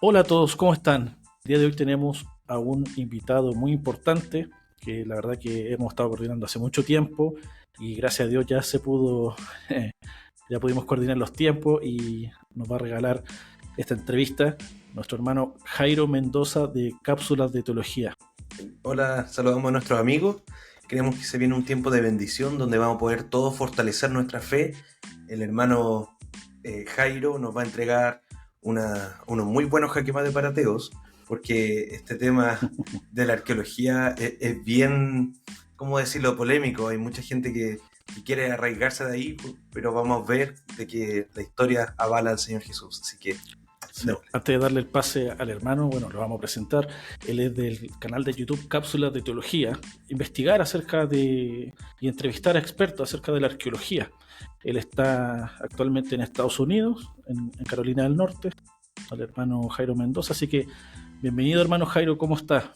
Hola a todos, ¿cómo están? El día de hoy tenemos a un invitado muy importante que la verdad que hemos estado coordinando hace mucho tiempo y gracias a Dios ya se pudo, ya pudimos coordinar los tiempos y nos va a regalar esta entrevista nuestro hermano Jairo Mendoza de Cápsulas de Teología. Hola, saludamos a nuestros amigos. Creemos que se viene un tiempo de bendición donde vamos a poder todos fortalecer nuestra fe. El hermano Jairo nos va a entregar unos muy buenos jaque mate para ateos, porque este tema de la arqueología es bien, ¿cómo decirlo?, polémico. Hay mucha gente que quiere arraigarse de ahí, pero vamos a ver de que la historia avala al Señor Jesús. Así que, Sí, démosle. antes de darle el pase al hermano, bueno, lo vamos a presentar. Él es del canal de YouTube Cápsulas de Teología. Investigar acerca de y entrevistar a expertos acerca de la arqueología. Él está actualmente en Estados Unidos, en Carolina del Norte, al hermano Jairo Mendoza. Así que, bienvenido hermano Jairo, ¿cómo está?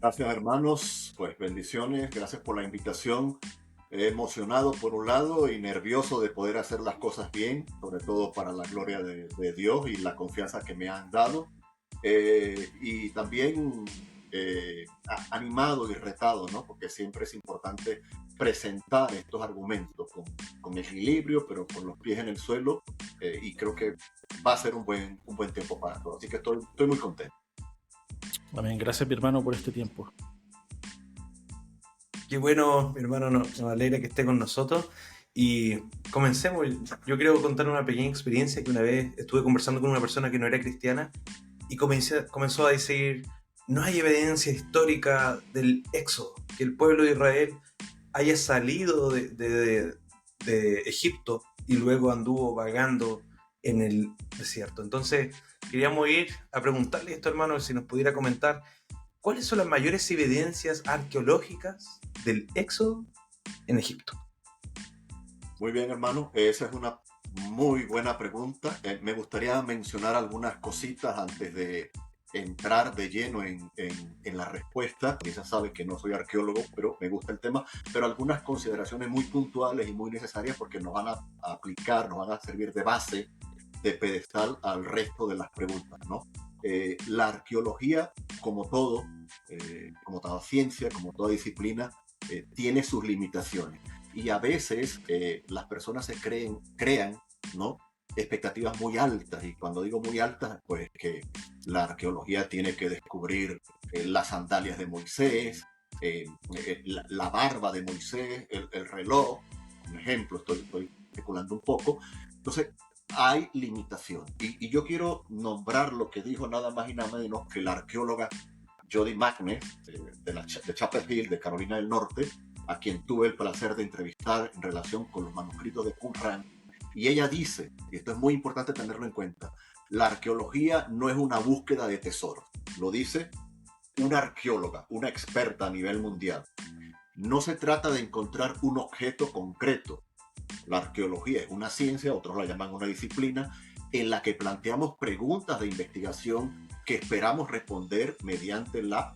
Gracias, hermanos, pues bendiciones, gracias por la invitación. Emocionado por un lado y nervioso de poder hacer las cosas bien, sobre todo para la gloria de Dios y la confianza que me han dado. Y también animado y retado, ¿no? Porque siempre es importante presentar estos argumentos con equilibrio, pero con los pies en el suelo. Y creo que va a ser un buen tiempo para todos. Así que estoy muy contento. Amén. Gracias, mi hermano, por este tiempo. Qué bueno, mi hermano, nos alegra que esté con nosotros. Y comencemos. Yo quiero contar una pequeña experiencia que una vez estuve conversando con una persona que no era cristiana y comenzó a decir, no hay evidencia histórica del éxodo, que el pueblo de Israel haya salido de Egipto y luego anduvo vagando en el desierto. Entonces, queríamos ir a preguntarle a esto, hermano, si nos pudiera comentar cuáles son las mayores evidencias arqueológicas del éxodo en Egipto. Muy bien, hermano. Esa es una muy buena pregunta. Me gustaría mencionar algunas cositas antes de entrar de lleno en la respuesta. Quizás sabe que no soy arqueólogo, pero me gusta el tema. Pero algunas consideraciones muy puntuales y muy necesarias porque nos van a aplicar, nos van a servir de base, de pedestal al resto de las preguntas, ¿no? La arqueología, como todo, como toda ciencia, como toda disciplina, tiene sus limitaciones y a veces las personas crean, ¿no? Expectativas muy altas, y cuando digo muy altas, pues que la arqueología tiene que descubrir las sandalias de Moisés, la barba de Moisés, el reloj, un ejemplo, estoy especulando un poco. Entonces, hay limitación. Y yo quiero nombrar lo que dijo nada más y nada menos que la arqueóloga Jody Magnes, de Chapel Hill, de Carolina del Norte, a quien tuve el placer de entrevistar en relación con los manuscritos de Qumran. Y ella dice, y esto es muy importante tenerlo en cuenta, la arqueología no es una búsqueda de tesoros. Lo dice una arqueóloga, una experta a nivel mundial. No se trata de encontrar un objeto concreto. La arqueología es una ciencia, otros la llaman una disciplina, en la que planteamos preguntas de investigación que esperamos responder mediante la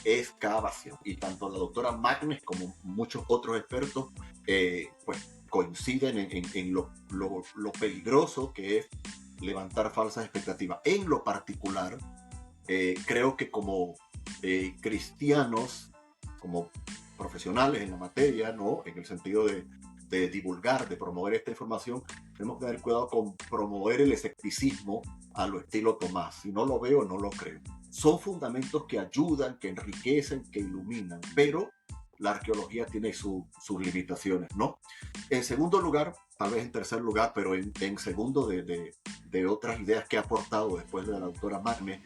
excavación. Y tanto la doctora Magnes como muchos otros expertos pues coinciden en lo peligroso que es levantar falsas expectativas. En lo particular, creo que como cristianos, como profesionales en la materia, ¿no? En el sentido de divulgar, de promover esta información, tenemos que tener cuidado con promover el escepticismo a lo estilo Tomás. Si no lo veo, no lo creo. Son fundamentos que ayudan, que enriquecen, que iluminan, pero la arqueología tiene sus limitaciones, ¿no? En segundo lugar, tal vez en tercer lugar, pero en segundo de otras ideas que ha aportado después de la doctora Magne,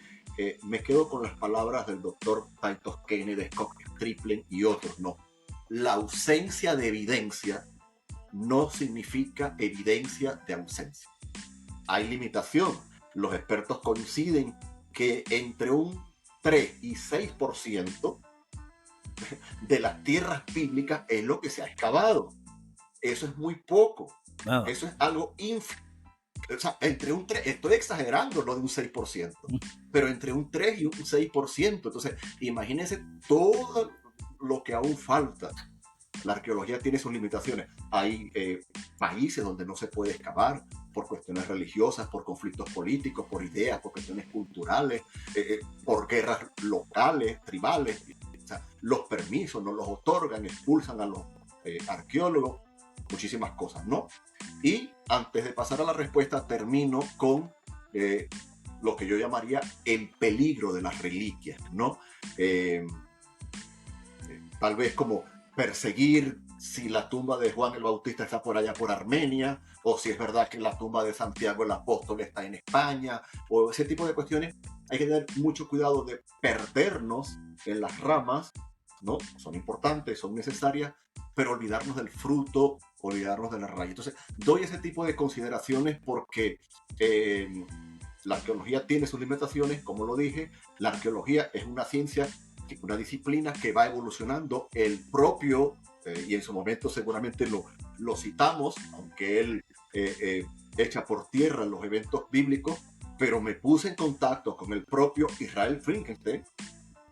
me quedo con las palabras del doctor Titus Kennedy, de Scott Stripling y otros, ¿no? La ausencia de evidencia no significa evidencia de ausencia. Hay limitación. Los expertos coinciden que entre un 3 y 6% de las tierras bíblicas es lo que se ha excavado. Eso es muy poco. Nada. Eso es algo o sea, entre un 3, estoy exagerando lo de un 6%, pero entre un 3 y un 6%. Entonces, imagínense todo lo que aún falta. La arqueología tiene sus limitaciones. Hay países donde no se puede excavar por cuestiones religiosas, por conflictos políticos, por ideas, por cuestiones culturales, por guerras locales, tribales. O sea, los permisos no los otorgan, expulsan a los arqueólogos, muchísimas cosas, ¿no? Y antes de pasar a la respuesta, termino con lo que yo llamaría el peligro de las reliquias, ¿no? Tal vez como perseguir si la tumba de Juan el Bautista está por allá por Armenia, o si es verdad que la tumba de Santiago el Apóstol está en España, o ese tipo de cuestiones. Hay que tener mucho cuidado de perdernos en las ramas, ¿no? Son importantes, son necesarias, pero olvidarnos del fruto, olvidarnos de la raíz. Entonces, doy ese tipo de consideraciones porque la arqueología tiene sus limitaciones, como lo dije. La arqueología es una ciencia, una disciplina que va evolucionando. El propio, y en su momento seguramente lo citamos, aunque él echa por tierra los eventos bíblicos, pero me puse en contacto con el propio Israel Finkelstein.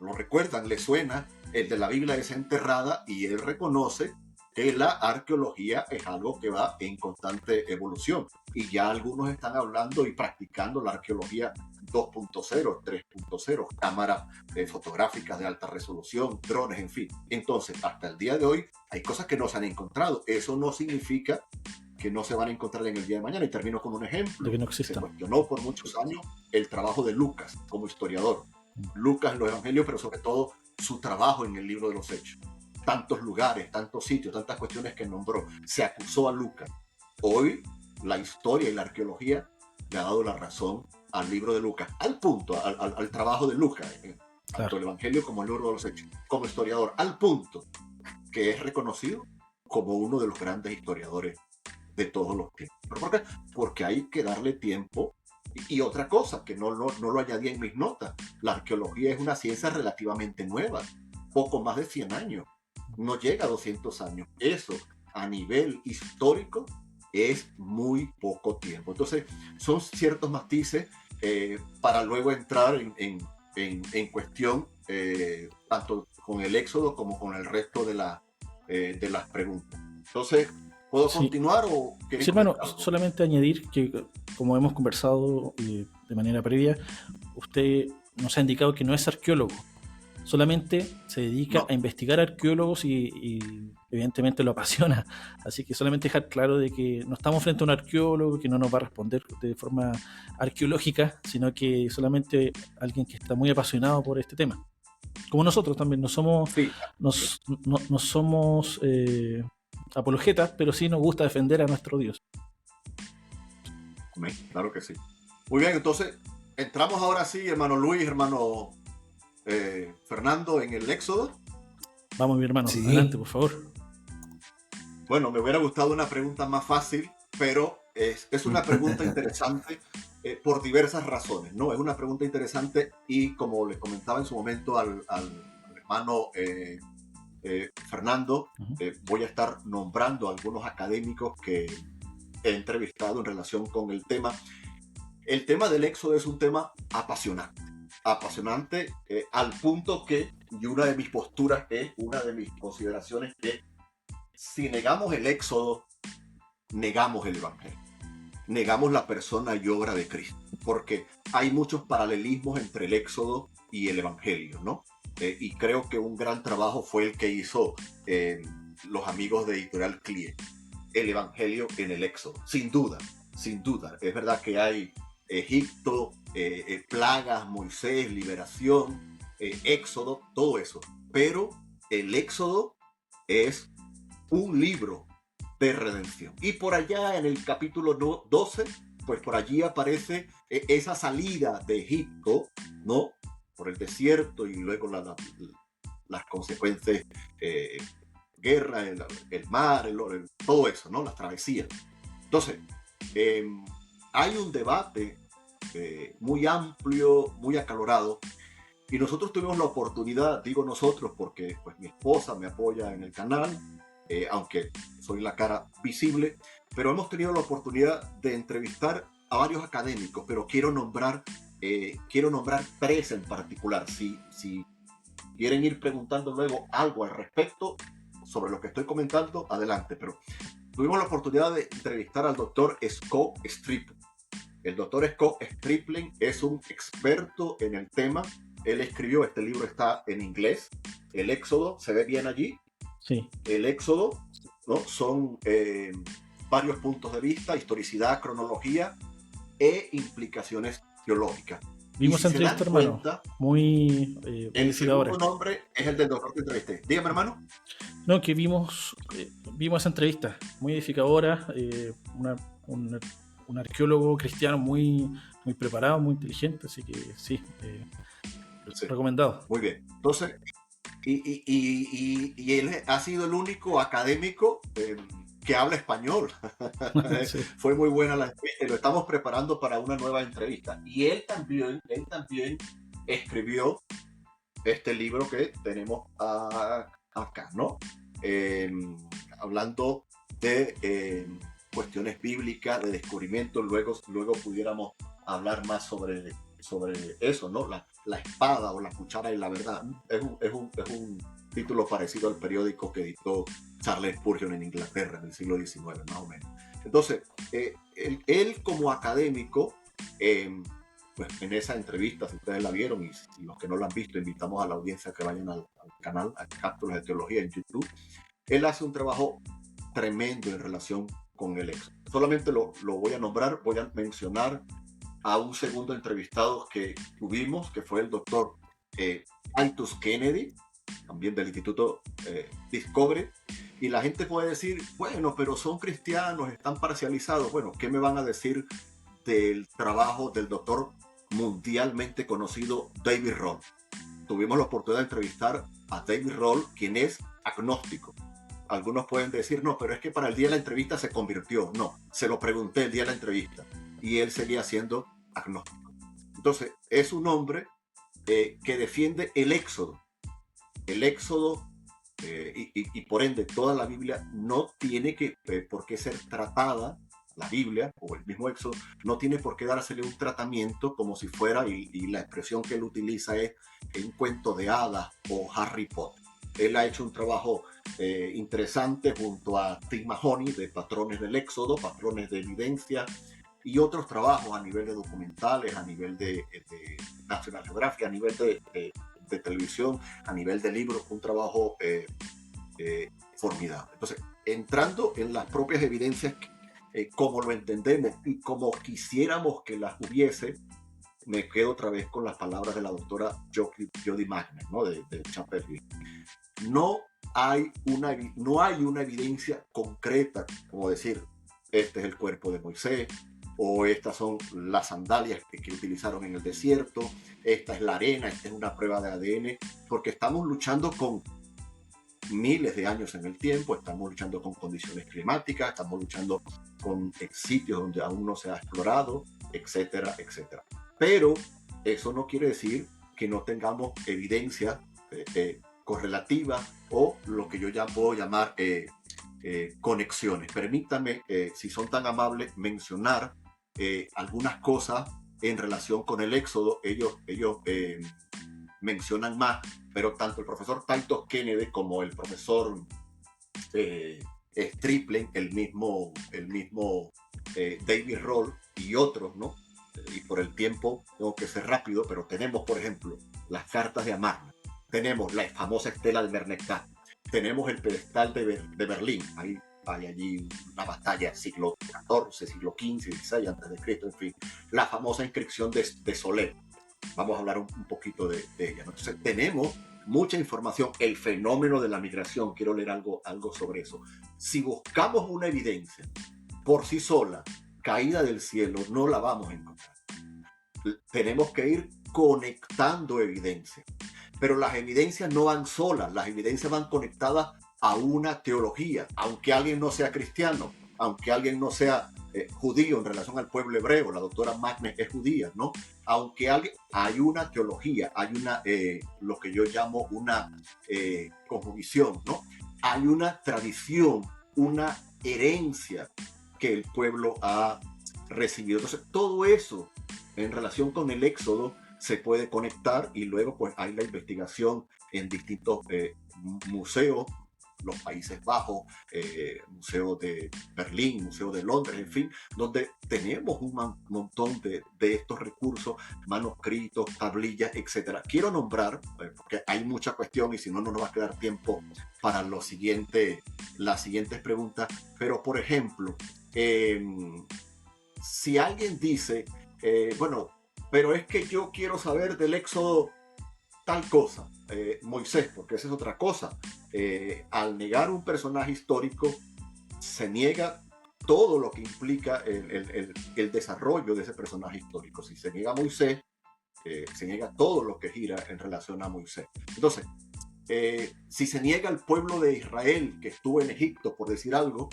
Lo recuerdan, le suena, el de la Biblia desenterrada, y él reconoce que la arqueología es algo que va en constante evolución. Y ya algunos están hablando y practicando la arqueología 2.0, 3.0, cámaras fotográficas de alta resolución, drones, en fin. Entonces, hasta el día de hoy hay cosas que no se han encontrado. Eso no significa que no se van a encontrar en el día de mañana. Y termino con un ejemplo. De que no exista. Se cuestionó por muchos años el trabajo de Lucas como historiador. Lucas en los evangelios, pero sobre todo su trabajo en el libro de los Hechos. Tantos lugares, tantos sitios, tantas cuestiones que nombró. Se acusó a Lucas. Hoy la historia y la arqueología le ha dado la razón al libro de Lucas, al punto, al trabajo de Lucas, tanto el evangelio como el libro de los Hechos, como historiador, al punto que es reconocido como uno de los grandes historiadores de todos los tiempos. ¿Pero por qué? Porque hay que darle tiempo. Y otra cosa que no lo añadí en mis notas, la arqueología es una ciencia relativamente nueva, poco más de 100 años, no llega a 200 años. Eso a nivel histórico es muy poco tiempo. Entonces son ciertos matices para luego entrar en cuestión tanto con el Éxodo como con el resto de las preguntas. Entonces, ¿puedo continuar o sí, hermano, solamente añadir que, como hemos conversado de manera previa, usted nos ha indicado que no es arqueólogo, solamente se dedica a investigar arqueólogos y evidentemente lo apasiona. Así que solamente dejar claro de que no estamos frente a un arqueólogo que no nos va a responder de forma arqueológica, sino que solamente alguien que está muy apasionado por este tema. Como nosotros también, no somos apologetas, pero sí nos gusta defender a nuestro Dios. Claro que sí. Muy bien, entonces entramos ahora sí, hermano Luis, hermano Fernando, en el Éxodo. Vamos, mi hermano, adelante, por favor. Bueno, me hubiera gustado una pregunta más fácil, pero es una pregunta interesante por diversas razones, ¿no? Es una pregunta interesante y, como les comentaba en su momento al hermano Fernando, voy a estar nombrando a algunos académicos que he entrevistado en relación con el tema. El tema del Éxodo es un tema apasionante al punto que, y una de mis posturas es, una de mis consideraciones es, si negamos el Éxodo, negamos el Evangelio, negamos la persona y obra de Cristo, porque hay muchos paralelismos entre el Éxodo y el Evangelio, ¿no? Y creo que un gran trabajo fue el que hizo los amigos de Editorial CLIE, el Evangelio en el Éxodo, sin duda. Es verdad que hay Egipto, plagas, Moisés, liberación, Éxodo, todo eso, pero el Éxodo es un libro de redención. Y por allá en el capítulo 12, pues por allí aparece esa salida de Egipto, ¿no? Por el desierto y luego las consecuencias, guerra, el mar, todo eso, ¿no? Las travesías. Entonces, hay un debate muy amplio, muy acalorado, y nosotros tuvimos la oportunidad, digo nosotros porque pues mi esposa me apoya en el canal, aunque soy la cara visible, pero hemos tenido la oportunidad de entrevistar a varios académicos, pero quiero nombrar 3 en particular. Si quieren ir preguntando luego algo al respecto, sobre lo que estoy comentando, adelante. Pero tuvimos la oportunidad de entrevistar al doctor Scott Stripling. El doctor Scott Stripling es un experto en el tema. Él escribió, este libro está en inglés, El Éxodo, ¿se ve bien allí? Sí. El Éxodo, ¿no? Son varios puntos de vista, historicidad, cronología e implicaciones teológicas. Vimos esa entrevista, hermano. Muy el inspiradora. segundo nombre es el del doctor que entrevisté. Dígame, hermano. No, que vimos esa entrevista, muy edificadora, un arqueólogo cristiano muy preparado, muy inteligente, así que sí, Sí. recomendado. Muy bien. Entonces, y él ha sido el único académico que habla español. Sí. Fue muy buena la entrevista y lo estamos preparando para una nueva entrevista. Y él también escribió este libro que tenemos acá, ¿no? Hablando de cuestiones bíblicas, de descubrimiento. Luego pudiéramos hablar más sobre eso, ¿no? La espada o la cuchara y la verdad. Es un título parecido al periódico que editó Charles Spurgeon en Inglaterra en el siglo XIX, más o menos. Entonces, él como académico, pues en esa entrevista, si ustedes la vieron y los que no la han visto, invitamos a la audiencia que vayan al canal, a Cápsulas de Teología en YouTube. Él hace un trabajo tremendo en relación con el Éxodo. Solamente lo voy a nombrar, voy a mencionar a un segundo entrevistado que tuvimos, que fue el doctor Titus Kennedy, también del Instituto Discovery. Y la gente puede decir, bueno, pero son cristianos, están parcializados. Bueno, ¿qué me van a decir del trabajo del doctor mundialmente conocido David Rohl? Tuvimos la oportunidad de entrevistar a David Rohl, quien es agnóstico. Algunos pueden decir, no, pero es que para el día de la entrevista se convirtió. No, se lo pregunté el día de la entrevista y él seguía siendo agnóstico. Entonces, es un hombre que defiende el Éxodo. El Éxodo y por ende toda la Biblia no tiene por qué ser tratada, la Biblia o el mismo Éxodo, no tiene por qué dársele un tratamiento como si fuera, y la expresión que él utiliza es un cuento de hadas o Harry Potter. Él ha hecho un trabajo interesante junto a Tim Mahoney de Patrones del Éxodo, Patrones de Evidencia, y otros trabajos a nivel de documentales, a nivel de National Geographic, a nivel de televisión, a nivel de libros, un trabajo formidable. Entonces, entrando en las propias evidencias, como lo entendemos y como quisiéramos que las hubiese, me quedo otra vez con las palabras de la doctora Jody Magnet, ¿no? de Chapel Hill. No hay una evidencia concreta, como decir, este es el cuerpo de Moisés, o estas son las sandalias que utilizaron en el desierto, esta es la arena, esta es una prueba de ADN, porque estamos luchando con miles de años en el tiempo, estamos luchando con condiciones climáticas, estamos luchando con sitios donde aún no se ha explorado, etcétera, etcétera. Pero eso no quiere decir que no tengamos evidencia correlativa o lo que yo ya puedo llamar conexiones. Permítanme, si son tan amables, mencionar algunas cosas en relación con el Éxodo. Ellos mencionan más, pero tanto el profesor Titus Kennedy como el profesor Stripling, el mismo David Rohl y otros, ¿no? Y por el tiempo tengo que ser rápido, pero tenemos, por ejemplo, las cartas de Amarna, tenemos la famosa estela de Merneptah, tenemos el pedestal de Berlín. Hay allí una batalla siglo XIV, siglo XV, XVI antes de Cristo, en fin, la famosa inscripción de Soler. Vamos a hablar un poquito de ella, ¿no? Entonces tenemos mucha información. El fenómeno de la migración, quiero leer algo sobre eso. Si buscamos una evidencia por sí sola, caída del cielo, no la vamos a encontrar. Tenemos que ir conectando evidencia. Pero las evidencias no van solas, las evidencias van conectadas a una teología. Aunque alguien no sea cristiano, aunque alguien no sea judío en relación al pueblo hebreo, la doctora Magnet es judía, ¿no? Aunque hay una teología, hay lo que yo llamo una cosmovisión, ¿no? Hay una tradición, una herencia que el pueblo ha recibido. Entonces, todo eso en relación con el Éxodo se puede conectar, y luego pues hay la investigación en distintos museos los Países Bajos, Museo de Berlín, Museo de Londres, en fin, donde tenemos un montón de estos recursos, manuscritos, tablillas, etcétera. Quiero nombrar, porque hay mucha cuestión y si no, no nos va a quedar tiempo para las siguientes preguntas, pero por ejemplo, si alguien dice, bueno, pero es que yo quiero saber del Éxodo tal cosa, Moisés, porque esa es otra cosa. Al negar un personaje histórico, se niega todo lo que implica el desarrollo de ese personaje histórico. Si se niega a Moisés, se niega todo lo que gira en relación a Moisés. Entonces, si se niega al pueblo de Israel que estuvo en Egipto, por decir algo,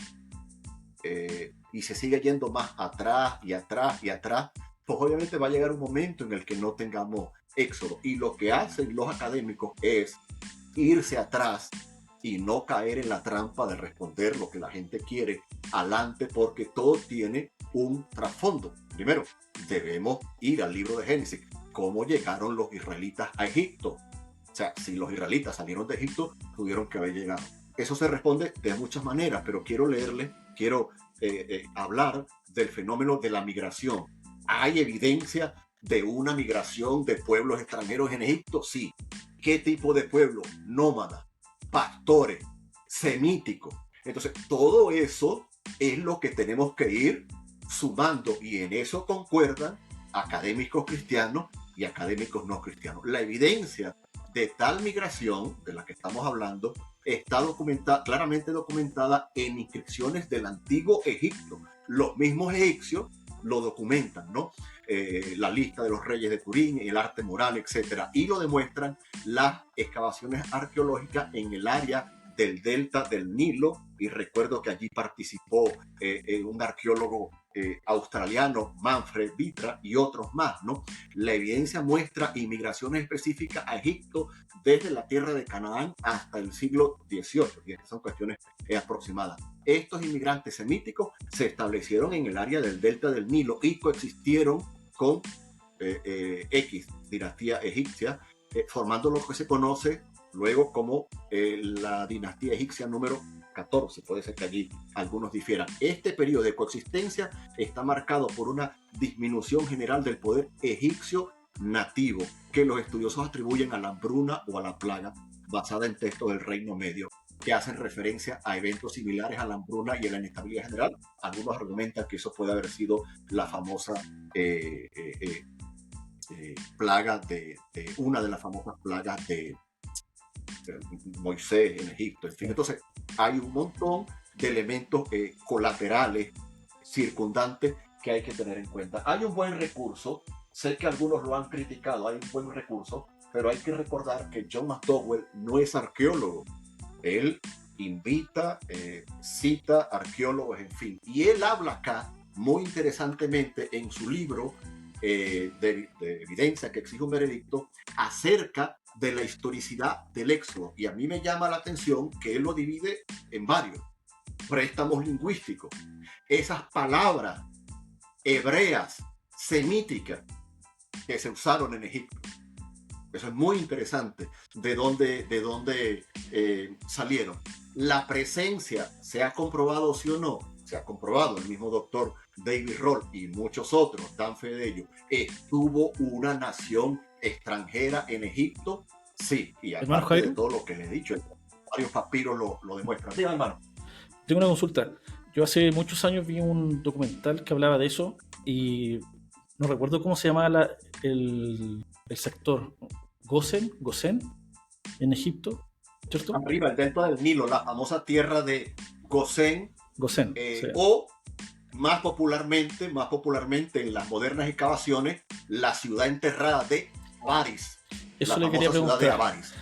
y se sigue yendo más atrás y atrás y atrás, pues obviamente va a llegar un momento en el que no tengamos Éxodo. Y lo que hacen los académicos es irse atrás y no caer en la trampa de responder lo que la gente quiere adelante, porque todo tiene un trasfondo. Primero, debemos ir al libro de Génesis. ¿Cómo llegaron los israelitas a Egipto? O sea, si los israelitas salieron de Egipto, tuvieron que haber llegado. Eso se responde de muchas maneras, pero quiero hablar del fenómeno de la migración. ¿Hay evidencia de una migración de pueblos extranjeros en Egipto? Sí. ¿Qué tipo de pueblo? Nómadas, pastores, semíticos. Entonces, todo eso es lo que tenemos que ir sumando, y en eso concuerdan académicos cristianos y académicos no cristianos. La evidencia de tal migración de la que estamos hablando está claramente documentada en inscripciones del antiguo Egipto. Los mismos egipcios lo documentan, ¿no? La lista de los reyes de Turín, el arte mural, etcétera, y lo demuestran las excavaciones arqueológicas en el área del delta del Nilo, y recuerdo que allí participó un arqueólogo australiano, Manfred Vitra, y otros más, ¿no? La evidencia muestra inmigraciones específicas a Egipto desde la tierra de Canaán hasta el siglo XVIII, y estas son cuestiones aproximadas. Estos inmigrantes semíticos se establecieron en el área del delta del Nilo y coexistieron con X, dinastía egipcia, formando lo que se conoce luego como la dinastía egipcia número 14. Puede ser que allí algunos difieran. Este periodo de coexistencia está marcado por una disminución general del poder egipcio nativo, que los estudiosos atribuyen a la hambruna o a la plaga, basada en textos del Reino Medio, que hacen referencia a eventos similares a la hambruna y a la inestabilidad general. Algunos argumentan que eso puede haber sido la famosa plaga de una de las famosas plagas de Moisés en Egipto. En fin, entonces hay un montón de elementos colaterales, circundantes, que hay que tener en cuenta. Hay un buen recurso, sé que algunos lo han criticado, hay un buen recurso, pero hay que recordar que John McDowell no es arqueólogo. Él invita, cita arqueólogos, en fin, y él habla acá muy interesantemente en su libro de evidencia que exige un veredicto acerca de la historicidad del Éxodo, y a mí me llama la atención que él lo divide en varios préstamos lingüísticos. Esas palabras hebreas, semíticas, que se usaron en Egipto, eso es muy interesante, de dónde salieron. La presencia, ¿se ha comprobado sí o no? Se ha comprobado, el mismo doctor David Roll y muchos otros dan fe de ello. ¿Estuvo una nación extranjera en Egipto? Sí, y aparte de todo lo que les he dicho, varios papiros lo demuestran. Sí, hermano. Tengo una consulta. Yo hace muchos años vi un documental que hablaba de eso y no recuerdo cómo se llamaba el sector. Gosen, en Egipto, ¿cierto? Arriba, el delta del Nilo, la famosa tierra de Gosén, sí. O más popularmente en las modernas excavaciones, la ciudad enterrada de Avaris. Eso le quería preguntar. De Avaris.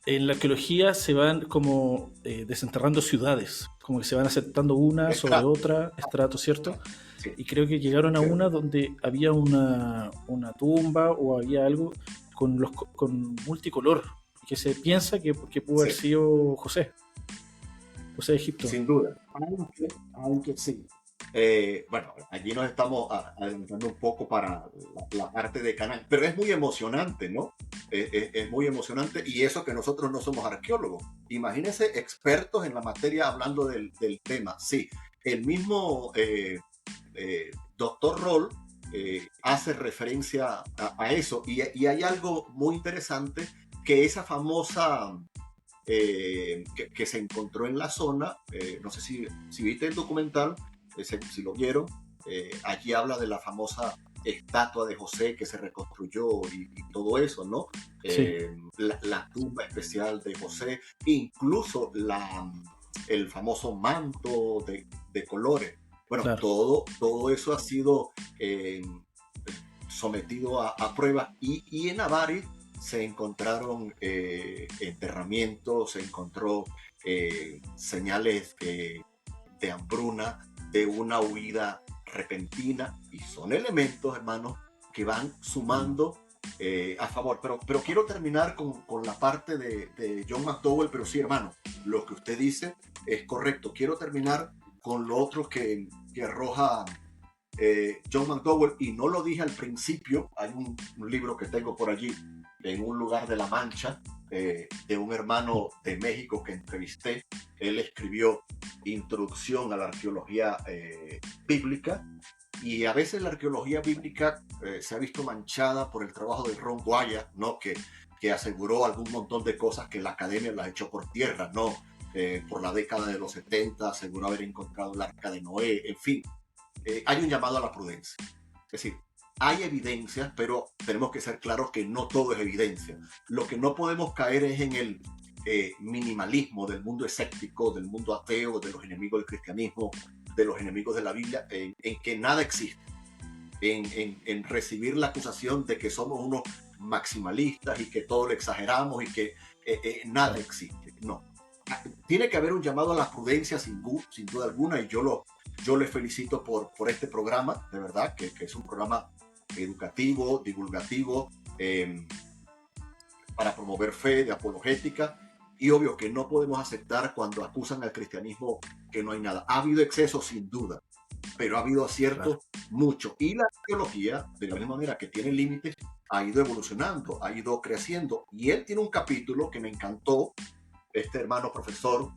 En la arqueología se van como desenterrando ciudades, como que se van aceptando una sobre otra, estratos, ¿cierto? Sí. Y creo que llegaron a una donde había una tumba o había algo con multicolor, que se piensa que pudo haber sido José de Egipto. Sin duda, aunque sí. Bueno, allí nos estamos adelantando un poco para la parte de Canaán, pero es muy emocionante, ¿no? Es muy emocionante, y eso que nosotros no somos arqueólogos. Imagínense expertos en la materia hablando del tema. Sí, el mismo doctor Roll hace referencia a eso, y hay algo muy interesante, que esa famosa que se encontró en la zona, no sé si viste el documental, si lo vieron, allí habla de la famosa estatua de José que se reconstruyó y todo eso, ¿no? Sí, La tumba especial de José, incluso el famoso manto de colores. Bueno, claro. todo eso ha sido sometido a pruebas, y en Avaris se encontraron enterramientos, se encontró señales de hambruna, de una huida repentina, y son elementos, hermanos, que van sumando a favor. Pero quiero terminar con la parte de John McDowell, pero sí, hermano, lo que usted dice es correcto. Quiero terminar con lo otro que arroja John McDowell, y no lo dije al principio. Hay un libro que tengo por allí, en un lugar de La Mancha, de un hermano de México que entrevisté. Él escribió Introducción a la Arqueología Bíblica, y a veces la arqueología bíblica se ha visto manchada por el trabajo de Ron Wyatt, ¿no? Que aseguró algún montón de cosas que la academia las echó por tierra, ¿no? Por la década de los 70 aseguró haber encontrado el arca de Noé, en fin. Hay un llamado a la prudencia. Es decir, hay evidencias, pero tenemos que ser claros que no todo es evidencia. Lo que no podemos caer es en el minimalismo del mundo escéptico, del mundo ateo, de los enemigos del cristianismo, de los enemigos de la Biblia, en que nada existe, en recibir la acusación de que somos unos maximalistas y que todo lo exageramos y que nada existe. No. Tiene que haber un llamado a la prudencia sin duda alguna, y yo les felicito por este programa, de verdad, que es un programa educativo, divulgativo, para promover fe, de apologética, y obvio que no podemos aceptar cuando acusan al cristianismo que no hay nada. Ha habido excesos sin duda, pero ha habido aciertos mucho, y la arqueología, de la misma manera que tiene límites, ha ido evolucionando, ha ido creciendo, y él tiene un capítulo que me encantó, este hermano profesor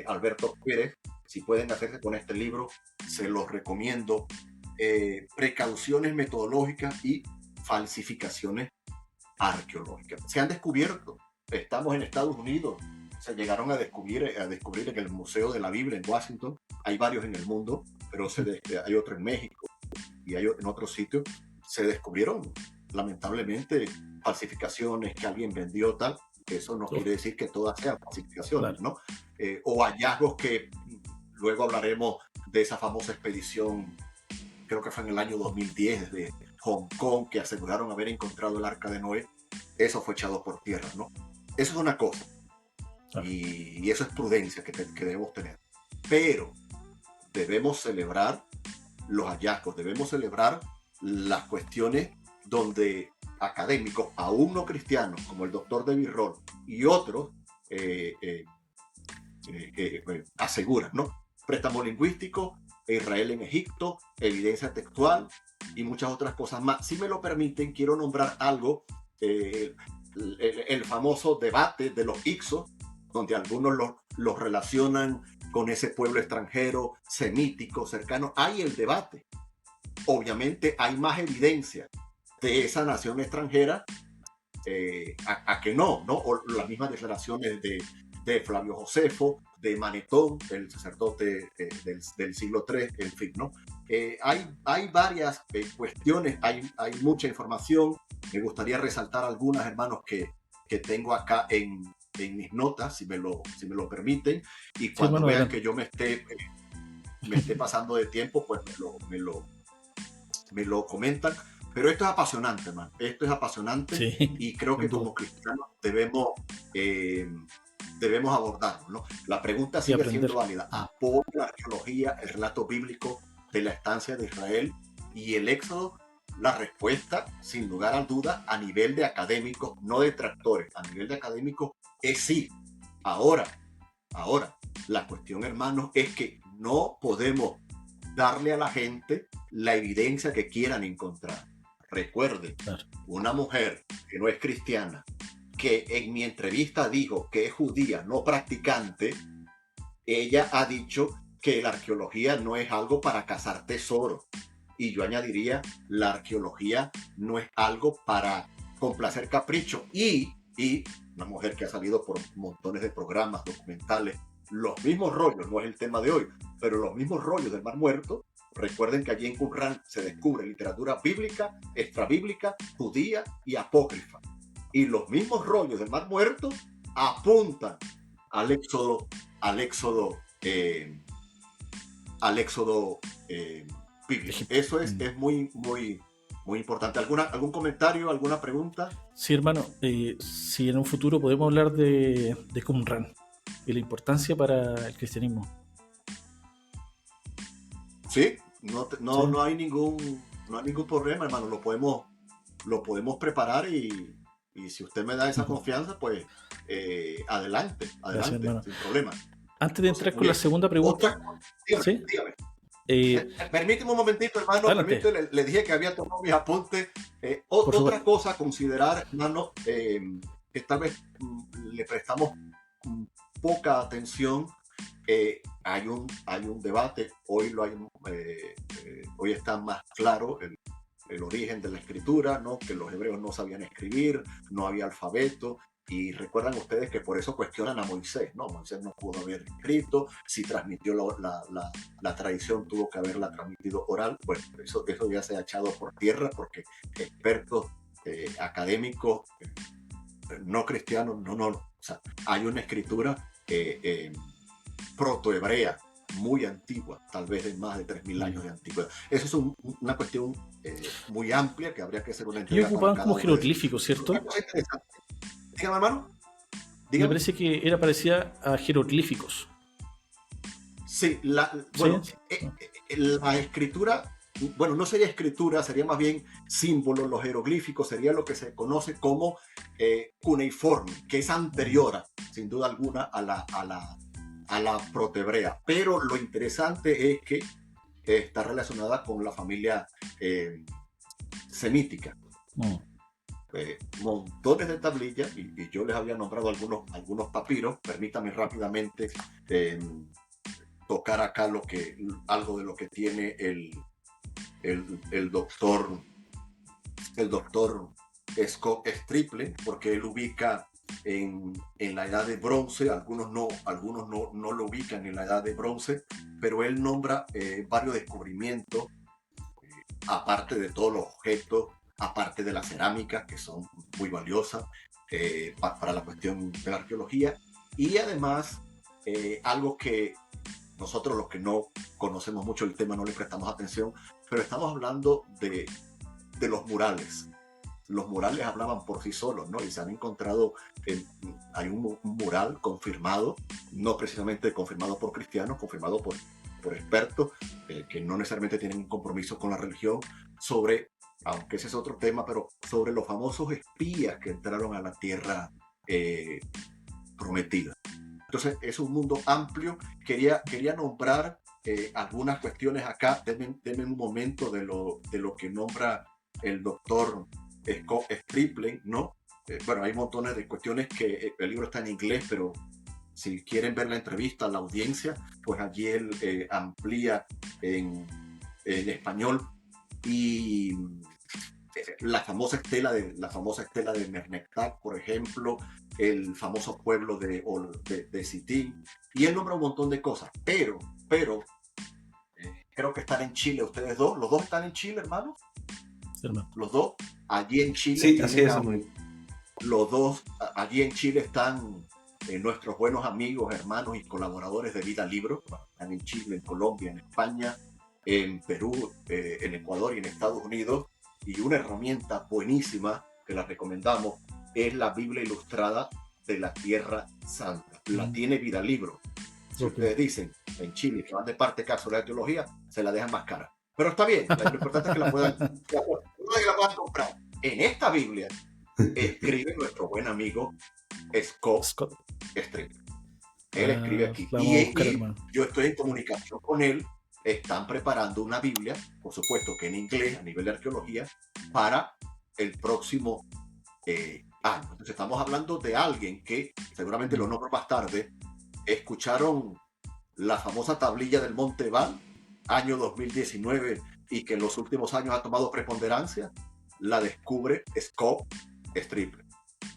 Alberto Pérez. Si pueden hacerse con este libro, se los recomiendo. Precauciones metodológicas y falsificaciones arqueológicas. Se han descubierto, estamos en Estados Unidos, se llegaron a descubrir en el Museo de la Biblia en Washington, hay varios en el mundo, pero hay otro en México y hay en otros sitios. Se descubrieron, lamentablemente, falsificaciones que alguien vendió, tal. Eso no quiere decir que todas sean falsificaciones, Claro. ¿no? O hallazgos que luego hablaremos de esa famosa expedición, creo que fue en el año 2010, de Hong Kong, que aseguraron haber encontrado el arca de Noé. Eso fue echado por tierra, ¿no? Eso es una cosa, Claro. y eso es prudencia que debemos tener. Pero debemos celebrar los hallazgos, debemos celebrar las cuestiones donde académicos, aún no cristianos, como el doctor David Roll y otros, aseguran, ¿no? Préstamo lingüístico, Israel en Egipto, evidencia textual y muchas otras cosas más. Si me lo permiten, quiero nombrar algo, el famoso debate de los Ixos, donde algunos los relacionan con ese pueblo extranjero, semítico, cercano. Hay el debate. Obviamente hay más evidencia de esa nación extranjera a que no, o las mismas declaraciones de Flavio Josefo, de Manetón, el sacerdote del siglo III, en fin, ¿no? Hay varias cuestiones, hay mucha información. Me gustaría resaltar algunas, hermanos, que tengo acá en mis notas, si me lo permiten, y Sí, cuando hermano, vean adelante. que yo me esté pasando de tiempo, pues me lo comentan. Pero esto es apasionante, hermano. Esto es apasionante, Sí, y creo que sin duda. como cristianos debemos abordarlo, ¿no? La pregunta Y sigue siendo aprender. válida. ¿Apoya la arqueología el relato bíblico de la estancia de Israel y el Éxodo? La respuesta, sin lugar a dudas, a nivel de académicos, no detractores, a nivel de académicos, es sí. Ahora, la cuestión, hermanos, es que no podemos darle a la gente la evidencia que quieran encontrar. Recuerden, Claro. una mujer que no es cristiana, que en mi entrevista dijo que es judía, no practicante, ella ha dicho que la arqueología no es algo para cazar tesoros. Y yo añadiría, la arqueología no es algo para complacer capricho. Y una mujer que ha salido por montones de programas documentales, los mismos rollos, no es el tema de hoy, pero los mismos rollos del Mar Muerto. Recuerden que allí en Qumrán se descubre literatura bíblica, extrabíblica, judía y apócrifa. Y los mismos rollos del Mar Muerto apuntan al éxodo bíblico. Eso es muy, muy, muy importante. ¿Algún comentario, alguna pregunta? Sí, hermano, si en un futuro podemos hablar de Qumrán y la importancia para el cristianismo. Sí, Sí. no hay ningún problema, hermano. Lo podemos preparar y si usted me da esa confianza, pues adelante, Gracias, hermano. sin problema. Antes de entrar con la segunda pregunta, ¿sí? Dígame. Eh, Permíteme un momentito, hermano. Adelante. Le dije que había tomado mis apuntes. Por Otra favor. cosa a considerar, hermano, que tal vez le prestamos poca atención. Hay un debate, hoy está más claro el origen de la escritura, ¿no? Que los hebreos no sabían escribir, no había alfabeto. Y recuerdan ustedes que por eso cuestionan a Moisés, ¿no? Moisés no pudo haber escrito, si transmitió la tradición, tuvo que haberla transmitido oral. Bueno, eso ya se ha echado por tierra porque expertos académicos no cristianos, no. O sea, hay una escritura protohebrea muy antigua, tal vez de más de 3.000 años de antigüedad. Eso es una cuestión muy amplia que habría que hacer una entrega. Ellos ocupaban como jeroglíficos, ¿cierto? Una cosa interesante. Dígame, hermano. Me parece que era parecida a jeroglíficos. Sí, la escritura, bueno, no sería escritura, sería más bien símbolos. Los jeroglíficos sería lo que se conoce como cuneiforme, que es anterior, sin duda alguna, a la protehebrea. Pero lo interesante es que está relacionada con la familia semítica. Montones de tablillas, y yo les había nombrado algunos papiros. Permítame rápidamente tocar acá algo de lo que tiene el doctor Scott Strickland, porque él ubica en la edad de bronce. Algunos no lo ubican en la edad de bronce, pero él nombra varios descubrimientos, aparte de todos los objetos, aparte de la cerámica, que son muy valiosas para la cuestión de la arqueología. Y además, algo que nosotros, los que no conocemos mucho el tema, no le prestamos atención, pero estamos hablando de los murales. Los murales hablaban por sí solos, ¿no? Y se han encontrado, hay un mural confirmado, no precisamente confirmado por cristianos, confirmado por expertos que no necesariamente tienen un compromiso con la religión, sobre, aunque ese es otro tema, pero sobre los famosos espías que entraron a la tierra prometida. Entonces es un mundo amplio. Quería nombrar algunas cuestiones acá. Denme un momento de lo que nombra el doctor Scott Strickland, ¿no? Bueno, hay montones de cuestiones que el libro está en inglés, pero si quieren ver la entrevista, la audiencia, pues allí él amplía en español. Y la famosa estela de Merneptah, por ejemplo, el famoso pueblo de Sitín, y él nombra un montón de cosas, pero creo que están en Chile ustedes dos. ¿Los dos están en Chile, hermano? Sí, hermano. Los dos allí en Chile. Sí, así es. Los dos allí en Chile están nuestros buenos amigos, hermanos y colaboradores de Vida Libro. Están en Chile, en Colombia, en España, en Perú, en Ecuador y en Estados Unidos. Y una herramienta buenísima que la recomendamos es la Biblia Ilustrada de la Tierra Santa. La tiene Vida Libro. Si ustedes dicen en Chile que van de parte caso de la teología, se la dejan más cara. Pero está bien, lo importante es que la puedan comprar. En esta Biblia escribe nuestro buen amigo Scott Strickland. Él escribe aquí. Y yo estoy en comunicación con él están preparando una Biblia, por supuesto que en inglés, a nivel de arqueología, para el próximo año. Entonces estamos hablando de alguien que, seguramente lo nombro más tarde, escucharon la famosa tablilla del Monte Ebal, año 2019, y que en los últimos años ha tomado preponderancia, la descubre Scott Strickler,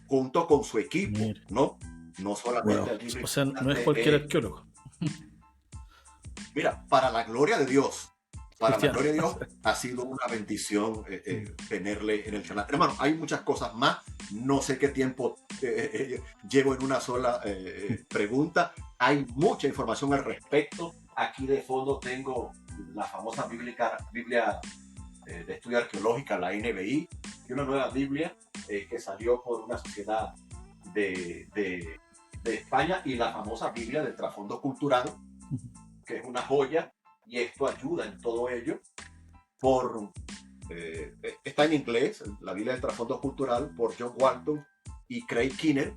junto con su equipo, Mira. ¿no? No solamente Wow. allí lo O sea, no es importante cualquier arqueólogo. Mira, para la gloria de Dios, para la Cristiano. gloria de Dios, ha sido una bendición tenerle en el canal. Hermano, hay muchas cosas más. No sé qué tiempo llevo en una sola pregunta. Hay mucha información al respecto. Aquí de fondo tengo la famosa Biblia de Estudio Arqueológica, la NBI, y una nueva Biblia que salió por una sociedad de España, y la famosa Biblia del Trasfondo Cultural, que es una joya, y esto ayuda en todo ello. Está en inglés, la Biblia del Trasfondo Cultural, por John Walton y Craig Kinner.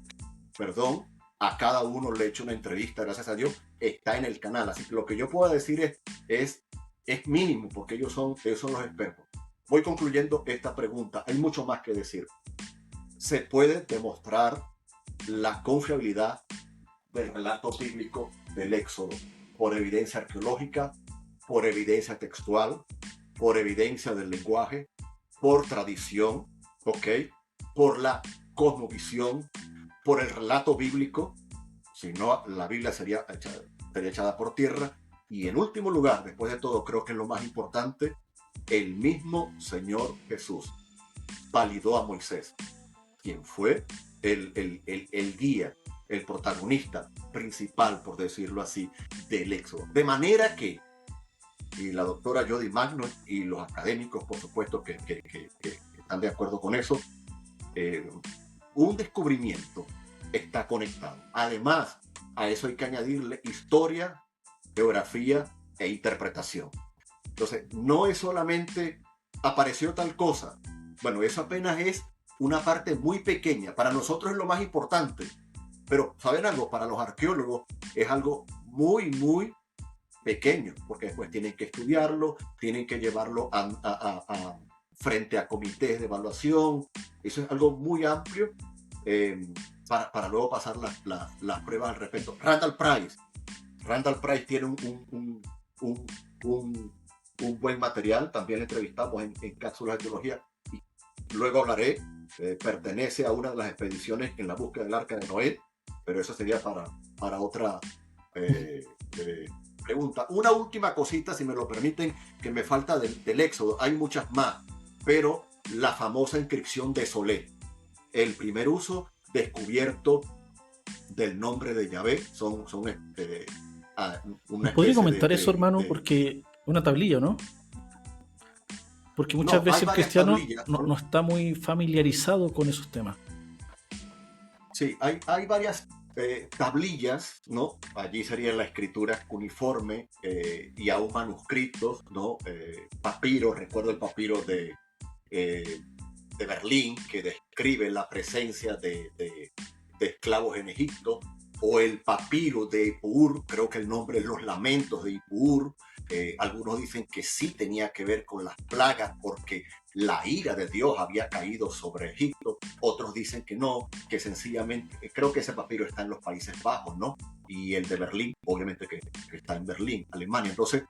Perdón, a cada uno le he hecho una entrevista, gracias a Dios, está en el canal. Así que lo que yo puedo decir es mínimo, porque ellos son los expertos. Voy concluyendo esta pregunta. Hay mucho más que decir. Se puede demostrar la confiabilidad del relato bíblico del Éxodo por evidencia arqueológica, por evidencia textual, por evidencia del lenguaje, por tradición, ¿ok? Por la cosmovisión, por el relato bíblico. Si no, la Biblia sería echada por tierra. Y en último lugar, después de todo, creo que es lo más importante, el mismo Señor Jesús validó a Moisés, quien fue el guía, el protagonista principal, por decirlo así, del Éxodo. De manera que, y la doctora Jody Magno y los académicos, por supuesto, que están de acuerdo con eso, un descubrimiento está conectado. Además, a eso hay que añadirle historia, geografía e interpretación. Entonces, no es solamente apareció tal cosa. Bueno, eso apenas es una parte muy pequeña. Para nosotros es lo más importante. Pero, ¿saben algo? Para los arqueólogos es algo muy, muy pequeño, porque después tienen que estudiarlo, tienen que llevarlo frente a comités de evaluación. Eso es algo muy amplio para luego pasar las pruebas al respecto. Randall Price tiene un buen material, también le entrevistamos en Cápsulas de Arqueología, y luego hablaré. Pertenece a una de las expediciones en la búsqueda del Arca de Noé, pero eso sería para otra pregunta. Una última cosita, si me lo permiten, que me falta del Éxodo. Hay muchas más, pero la famosa inscripción de Solé, el primer uso descubierto del nombre de Yahvé, son una ¿Podría comentar de, eso, hermano? de, Porque una tablilla, ¿no? Porque muchas no, veces hay el varias cristiano tablillas, no está muy familiarizado con esos temas. Sí, hay varias tablillas, ¿no? Allí sería la escritura cuneiforme y aún manuscritos, ¿no? Papiros, recuerdo el papiro de Berlín, que describe la presencia de esclavos en Egipto, o el papiro de Ipuur, creo que el nombre es Los Lamentos de Ipuur. Algunos dicen que sí tenía que ver con las plagas porque la ira de Dios había caído sobre Egipto. Otros dicen que no, que sencillamente, creo que ese papiro está en los Países Bajos, ¿no? Y el de Berlín, obviamente que está en Berlín, Alemania. Entonces,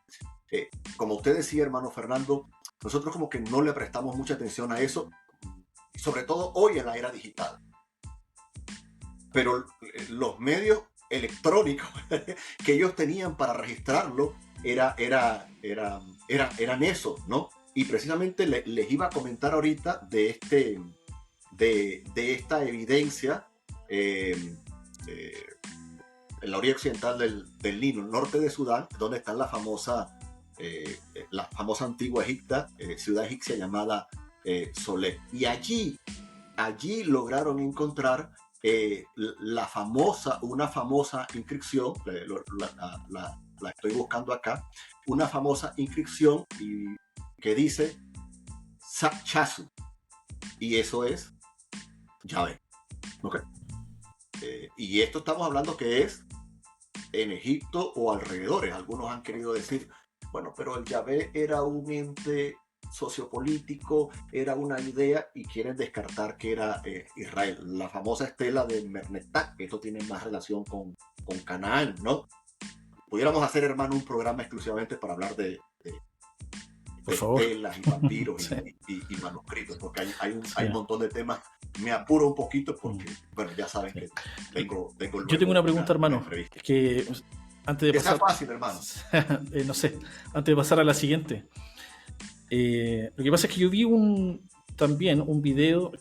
como usted decía, hermano Fernando, nosotros como que no le prestamos mucha atención a eso, sobre todo hoy en la era digital. Pero los medios electrónicos que ellos tenían para registrarlo eran esos, ¿no? Y precisamente les iba a comentar ahorita de esta evidencia en la orilla occidental del Nilo, norte de Sudán, donde está la famosa antigua ciudad egipcia llamada Solé. Y allí lograron encontrar una famosa inscripción, la estoy buscando acá, una famosa inscripción que dice Chasu, y eso es Yahvé. Okay. Y esto estamos hablando que es en Egipto o alrededores. Algunos han querido decir bueno, pero el Yahvé era un ente sociopolítico, era una idea y quieren descartar que era Israel. La famosa estela de Merneptah, que esto tiene más relación con Canaán, ¿no? Pudiéramos hacer, hermano, un programa exclusivamente para hablar Por de favor. estelas y vampiros Sí. y manuscritos, porque hay Sí. un montón de temas. Me apuro un poquito porque, Mm. bueno, ya saben Sí. que tengo Yo tengo luego una pregunta, una hermano, entrevista. que antes de Que sea pasar, fácil, hermano. no sé, antes de pasar a la siguiente. Lo que pasa es que yo vi también un video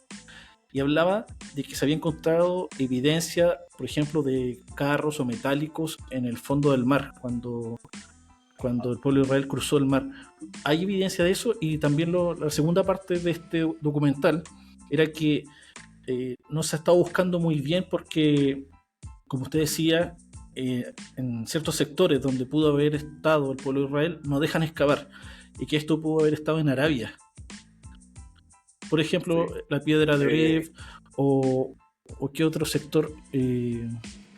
y hablaba de que se había encontrado evidencia, por ejemplo, de carros o metálicos en el fondo del mar, cuando el pueblo de Israel cruzó el mar. Hay evidencia de eso, y también la segunda parte de este documental era que no se ha estado buscando muy bien porque, como usted decía, en ciertos sectores donde pudo haber estado el pueblo de Israel no dejan excavar, y que esto pudo haber estado en Arabia. Por ejemplo, Sí. la piedra de Oreb, o, o qué otro sector.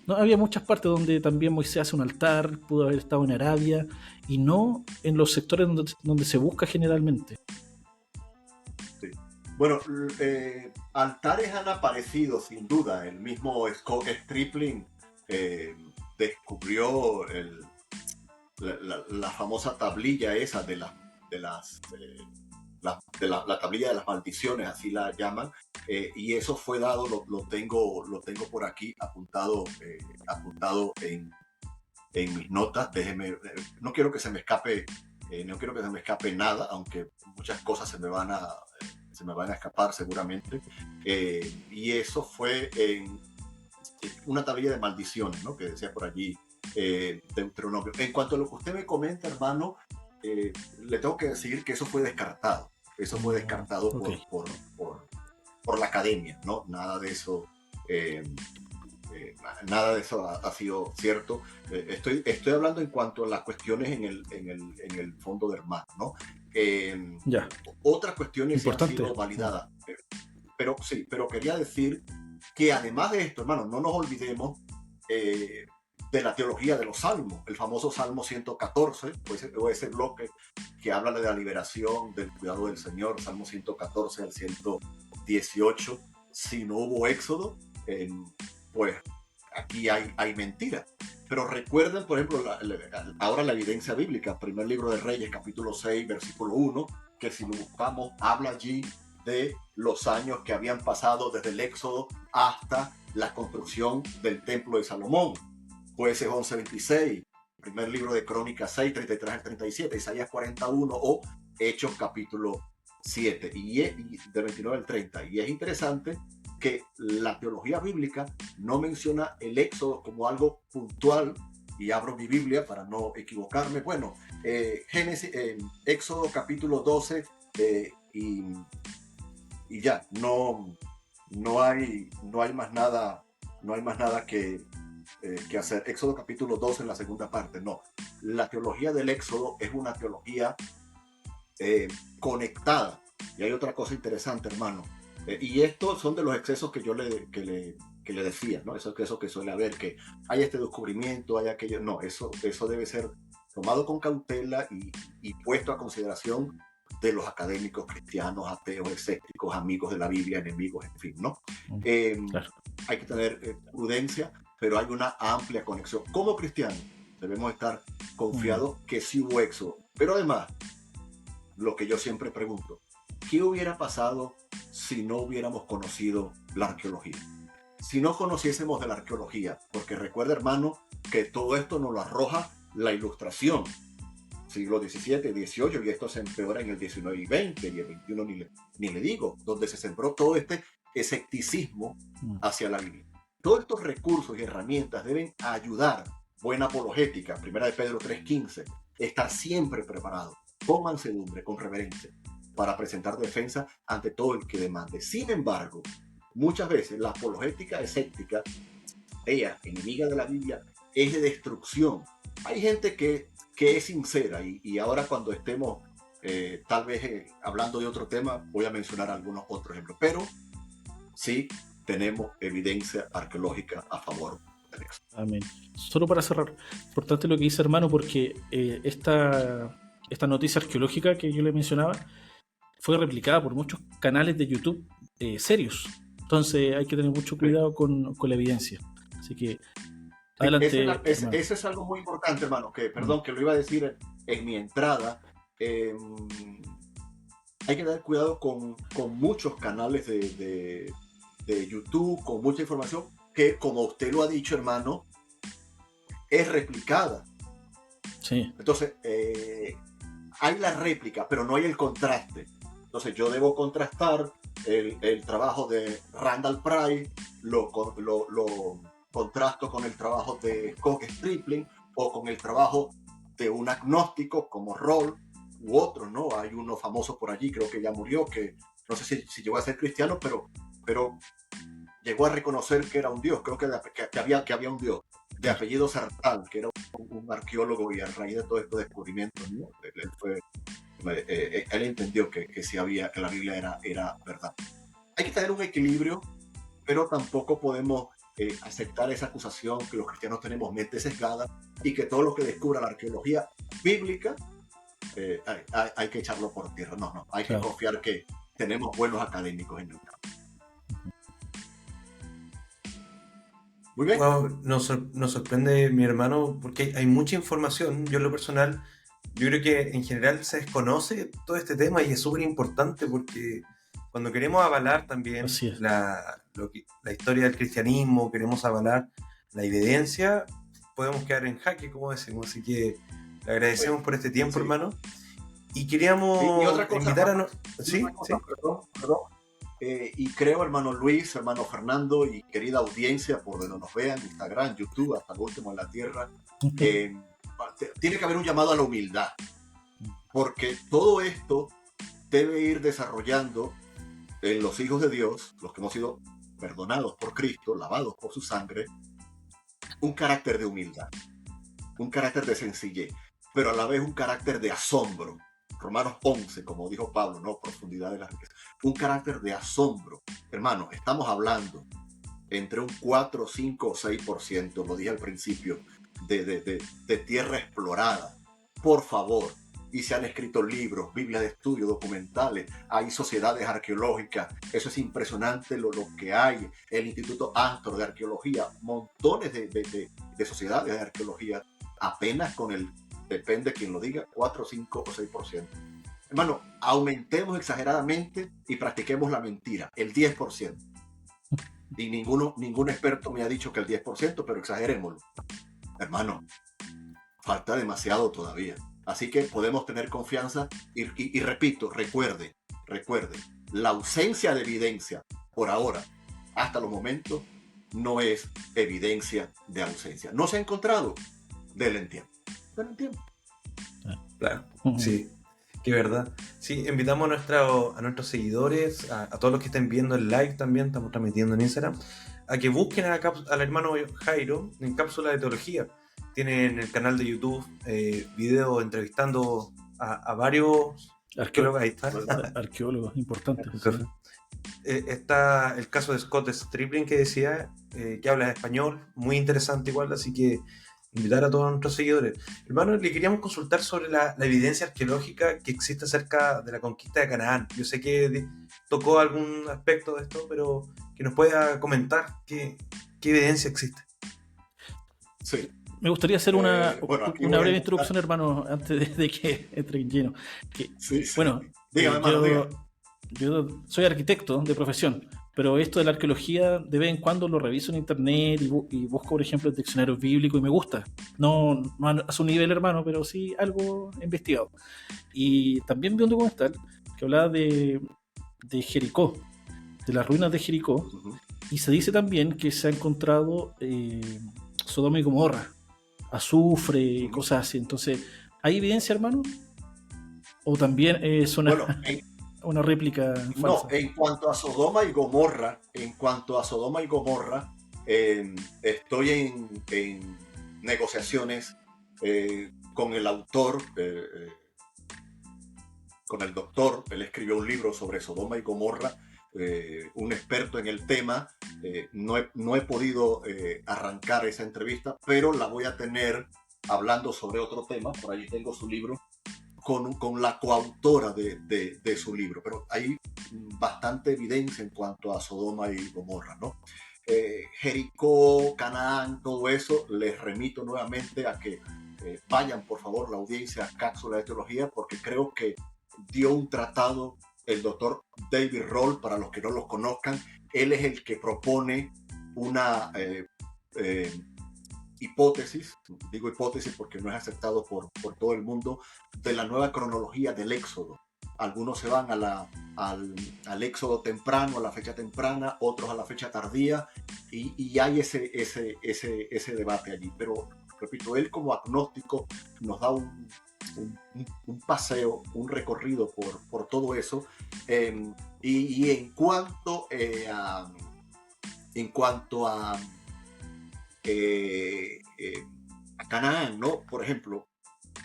No, había muchas partes donde también Moisés hace un altar, pudo haber estado en Arabia, y no en los sectores donde se busca generalmente. Sí. Bueno, altares han aparecido sin duda. El mismo Scott Stripling eh, descubrió la famosa tablilla esa la tablilla de las maldiciones, así la llaman, y eso fue dado, lo tengo por aquí apuntado en mis notas. Déjeme, no quiero que se me escape, no quiero que se me escape nada, aunque muchas cosas se me van a escapar seguramente. Y eso fue en una tablilla de maldiciones, ¿no? Que decía por allí Deuteronomio. En cuanto a lo que usted me comenta, hermano, le tengo que decir que eso fue descartado. Eso fue descartado Okay. por la academia, ¿no? Nada de eso. Nada de eso ha sido cierto. Estoy hablando en cuanto a las cuestiones en el fondo del mar, ¿no? Ya, Otras cuestiones sí han importante. sido validadas, pero sí, pero quería decir que además de esto, hermano, no nos olvidemos de la teología de los salmos, el famoso Salmo 114, o ese bloque que habla de la liberación, del cuidado del Señor, Salmo 114 al 118. Si no hubo éxodo, pues aquí hay mentira. Pero recuerden, por ejemplo, ahora la evidencia bíblica, primer libro de Reyes, capítulo 6, versículo 1, que si lo buscamos, habla allí de los años que habían pasado desde el éxodo hasta la construcción del templo de Salomón. Jueces 11:26, primer libro de Crónicas 6, 33 al 37, Isaías 41 o Hechos capítulo 7 y de 29 al 30. Y es interesante que la teología bíblica no menciona el éxodo como algo puntual, y abro mi Biblia para no equivocarme. Bueno, Éxodo capítulo 12 y ya, no hay más nada, que hacer. Éxodo capítulo 12 en la segunda parte, no. La teología del éxodo es una teología conectada. Y hay otra cosa interesante, hermano. Y estos son de los excesos que yo le decía, ¿no? Eso que suele haber, que hay este descubrimiento, hay aquello. No, eso debe ser tomado con cautela y puesto a consideración de los académicos cristianos, ateos, escépticos, amigos de la Biblia, enemigos, en fin, ¿no? Claro. Hay que tener prudencia, pero hay una amplia conexión. Como cristianos debemos estar confiados que sí hubo éxodo. Pero además, lo que yo siempre pregunto, ¿qué hubiera pasado si no hubiéramos conocido la arqueología? Si no conociésemos de la arqueología, porque recuerda, hermano, que todo esto nos lo arroja la Ilustración, siglo XVII, XVIII, y esto se empeora en el XIX y XX, y el XXI ni le digo, donde se sembró todo este escepticismo hacia la Biblia. Todos estos recursos y herramientas deben ayudar, buena apologética, primera de Pedro 3:15, estar siempre preparado, con mansedumbre, con reverencia, para presentar defensa ante todo el que demande. Sin embargo, muchas veces la apologética escéptica, ella, enemiga de la Biblia, es de destrucción. Hay gente que es sincera, y ahora cuando estemos tal vez hablando de otro tema, voy a mencionar algunos otros ejemplos, pero sí tenemos evidencia arqueológica a favor Amén. Solo para cerrar, importante lo que dice hermano, porque esta noticia arqueológica que yo le mencionaba fue replicada por muchos canales de YouTube serios. Entonces hay que tener mucho Sí. cuidado con la evidencia. Así que Sí, adelante, hermano. eso es algo muy importante, hermano, que, Mm, perdón, que lo iba a decir en mi entrada. eh, Hay que tener cuidado con muchos canales de YouTube, con mucha información que, como usted lo ha dicho, hermano, es replicada. sí. Entonces, hay la réplica, pero no hay el contraste. Entonces, yo debo contrastar el trabajo de Randall Price, lo contrasto con el trabajo de Scott Stripling o con el trabajo de un agnóstico como Roll u otros, ¿no? Hay uno famoso por allí, creo que ya murió, que no sé si llegó a ser cristiano, pero llegó a reconocer que era un dios, creo que había un dios, de Claro. apellido Sartal, que era un arqueólogo, y a raíz de todos estos descubrimientos, ¿no? Él entendió que sí había, que la Biblia era verdad. Hay que tener un equilibrio, pero tampoco podemos aceptar esa acusación que los cristianos tenemos mente sesgada y que todo lo que descubra la arqueología bíblica hay que echarlo por tierra. No, hay que Claro. confiar que tenemos buenos académicos en el campo. Muy bien. Wow, nos sorprende mi hermano porque hay mucha información. Yo en lo personal, yo creo que en general se desconoce todo este tema y es súper importante porque cuando queremos avalar también Así es. la historia del cristianismo, queremos avalar la evidencia, podemos quedar en jaque, como decimos. Así que le Sí, agradecemos por este tiempo, sí. hermano. Y Y queríamos otra cosa, invitar a... hermano, y otra ¿Sí? ¿Sí? cosa, perdón. Y creo, hermano Luis, hermano Fernando y querida audiencia, por donde nos vean, Instagram, YouTube, hasta el último en la tierra, eh, tiene que haber un llamado a la humildad, porque todo esto debe ir desarrollando en los hijos de Dios, los que hemos sido perdonados por Cristo, lavados por su sangre, un carácter de humildad, un carácter de sencillez, pero a la vez un carácter de asombro. Romanos 11, como dijo Pablo, no profundidad de la riqueza. Un carácter de asombro. Hermanos, estamos hablando entre un 4, 5 o 6%, lo dije al principio, de tierra explorada. Por favor. Y se han escrito libros, Biblias de estudio, documentales, hay sociedades arqueológicas, eso es impresionante lo que hay, el Instituto Astor de Arqueología, montones de sociedades de arqueología, apenas con el, depende de quien lo diga, 4, 5 o 6%. Hermano, aumentemos exageradamente y practiquemos la mentira, el 10%. Y ningún experto me ha dicho que el 10%, pero exagerémoslo. Hermano, falta demasiado todavía. Así que podemos tener confianza y repito, recuerde, la ausencia de evidencia por ahora, hasta los momentos, no es evidencia de ausencia. No se ha encontrado, denle tiempo. Denle tiempo. Claro, sí, qué verdad. Sí, invitamos a nuestros seguidores, a todos los que estén viendo el live también, estamos transmitiendo en Instagram, a que busquen al hermano Jairo en Cápsula de Teología. Tienen el canal de YouTube videos entrevistando a varios arqueólogos, ahí está. Arqueólogos importantes. Sí. Está el caso de Scott Stripling que decía, que habla español, muy interesante igual, así que invitar a todos nuestros seguidores. Hermano, le queríamos consultar sobre la evidencia arqueológica que existe acerca de la conquista de Canaán. Yo sé que tocó algún aspecto de esto, pero que nos pueda comentar qué evidencia existe. Sí. Me gustaría hacer una breve a... introducción, hermano, antes de que entre en lleno. Sí. Bueno, Dígame, hermano, dígame. Yo soy arquitecto de profesión, pero esto de la arqueología de vez en cuando lo reviso en internet y busco, por ejemplo, el diccionario bíblico y me gusta. No a su nivel, hermano, pero sí algo investigado. Y también vi un documental que hablaba de Jericó, de las ruinas de Jericó, y se dice también que se ha encontrado Sodoma y Gomorra, azufre y cosas así. Entonces, ¿hay evidencia, hermano? ¿O también es una réplica falsa? No, en cuanto a Sodoma y Gomorra, estoy en negociaciones con el autor, con el doctor. Él escribió un libro sobre Sodoma y Gomorra, un experto en el tema, No he podido arrancar esa entrevista, pero la voy a tener hablando sobre otro tema. Por ahí tengo su libro con la coautora de su libro, pero hay bastante evidencia en cuanto a Sodoma y Gomorra, ¿no? Jericó, Canaán, todo eso, les remito nuevamente a que vayan por favor la audiencia a Cápsula de Teología, porque creo que dio un tratado el doctor David Roll. Para los que no los conozcan, él es el que propone una hipótesis, digo hipótesis porque no es aceptado por todo el mundo, de la nueva cronología del Éxodo. Algunos se van al Éxodo temprano, a la fecha temprana, otros a la fecha tardía, y hay ese debate allí. Pero, repito, él como agnóstico nos da un paseo, un recorrido por todo eso. Y en cuanto a Canaán, ¿no? Por ejemplo,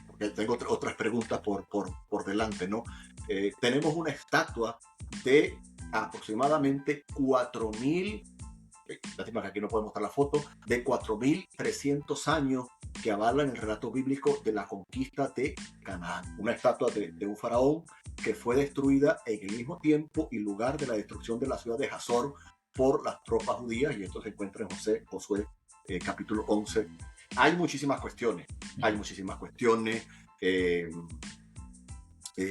porque tengo otras preguntas por delante, ¿no? Tenemos una estatua de aproximadamente 4.000, lástima que aquí no podemos mostrar la foto, de 4.300 años que avalan el relato bíblico de la conquista de Canaán. Una estatua de un faraón que fue destruida en el mismo tiempo y lugar de la destrucción de la ciudad de Hazor por las tropas judías, y esto se encuentra en Josué capítulo 11. Hay muchísimas cuestiones,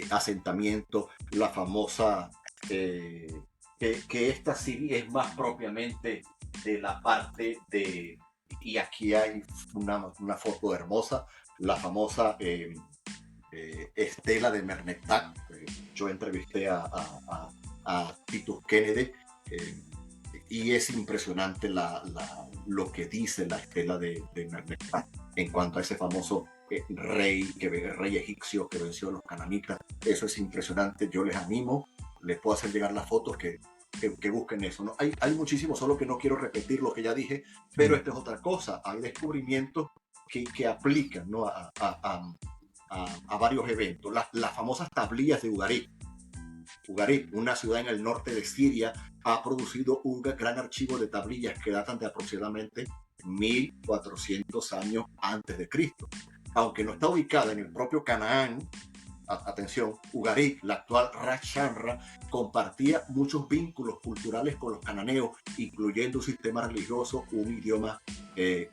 asentamiento, la famosa, que esta sí es más propiamente de la parte de, y aquí hay una foto hermosa, la famosa estela de Merneptah. Yo entrevisté a Titus Kennedy, y es impresionante lo que dice la estela de Merneptah en cuanto a ese famoso rey egipcio que venció a los cananitas. Eso es impresionante. Yo les animo, les puedo hacer llegar las fotos, que busquen eso, ¿no? Hay muchísimo, solo que no quiero repetir lo que ya dije, pero esta es otra cosa. Hay descubrimientos que aplican, ¿no? a varios eventos. Las famosas tablillas de Ugarit. Ugarit, una ciudad en el norte de Siria, ha producido un gran archivo de tablillas que datan de aproximadamente 1400 años antes de Cristo. Aunque no está ubicada en el propio Canaán, atención, Ugarit, la actual Ras Shamra, compartía muchos vínculos culturales con los cananeos, incluyendo un sistema religioso, un idioma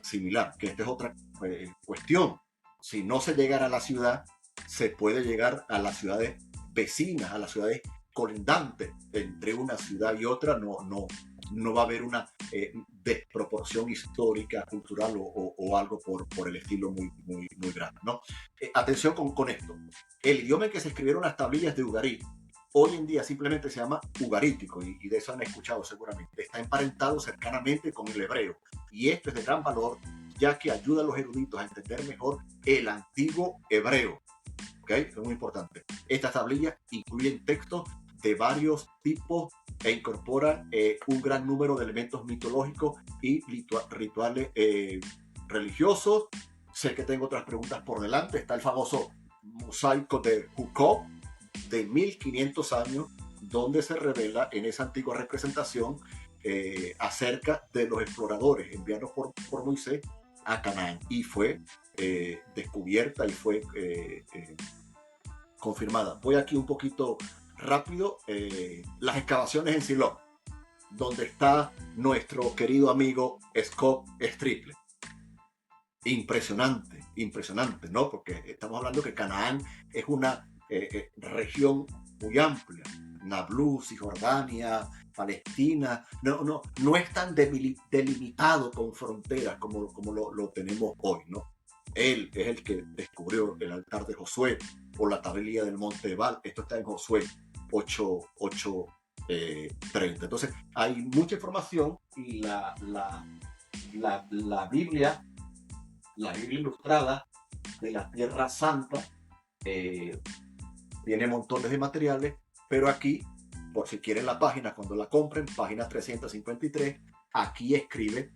similar, que esta es otra cuestión. Si no se llegara a la ciudad, se puede llegar a las ciudades vecinas, a las ciudades colindantes. Entre una ciudad y otra no va a haber una desproporción histórica, cultural o algo por el estilo muy grande, ¿no? Atención con esto. El idioma en que se escribieron las tablillas de Ugarit hoy en día simplemente se llama ugarítico, y de eso han escuchado seguramente. Está emparentado cercanamente con el hebreo, y esto es de gran valor, ya que ayuda a los eruditos a entender mejor el antiguo hebreo. ¿Okay? Es muy importante. Estas tablillas incluyen textos de varios tipos e incorporan un gran número de elementos mitológicos y rituales religiosos. Sé que tengo otras preguntas por delante. Está el famoso mosaico de Jucó de 1500 años, donde se revela en esa antigua representación acerca de los exploradores enviados por Moisés a Canaán, y fue descubierta y fue confirmada. Voy aquí un poquito rápido. Las excavaciones en Silo, donde está nuestro querido amigo Scott Strickland. Impresionante, ¿no? Porque estamos hablando que Canaán es una región muy amplia. Nablus, Cisjordania, Palestina, no es tan delimitado con fronteras como lo tenemos hoy, ¿no? Él es el que descubrió el altar de Josué o la tablilla del monte Ebal. Esto está en Josué 8:30. Entonces hay mucha información, y la Biblia ilustrada de la Tierra Santa tiene montones de materiales, pero aquí, por si quieren la página, cuando la compren, página 353, aquí escribe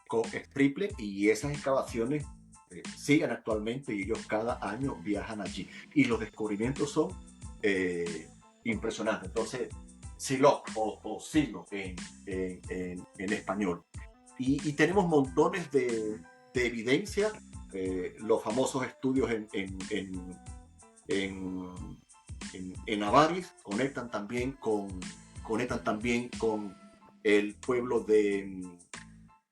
Scott Strickland, y esas excavaciones siguen actualmente, y ellos cada año viajan allí, y los descubrimientos son impresionantes. Entonces, Silo o Silo en español. Y tenemos montones de evidencia, los famosos estudios en Avaris conectan también el pueblo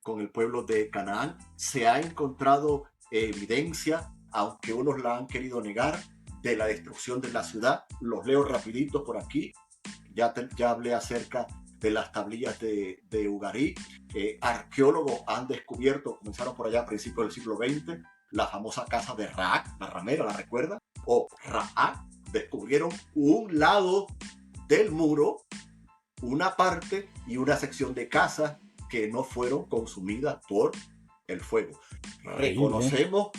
con el pueblo de Canaán. Se ha encontrado evidencia, aunque unos la han querido negar, de la destrucción de la ciudad. Los leo rapidito por aquí. Ya hablé acerca de las tablillas de Ugarí. Arqueólogos han descubierto, comenzaron por allá a principios del siglo XX, la famosa casa de Raak, la ramera, ¿la recuerda? O Raak. Descubrieron un lado del muro, una parte y una sección de casas que no fueron consumidas por el fuego. Reconocemos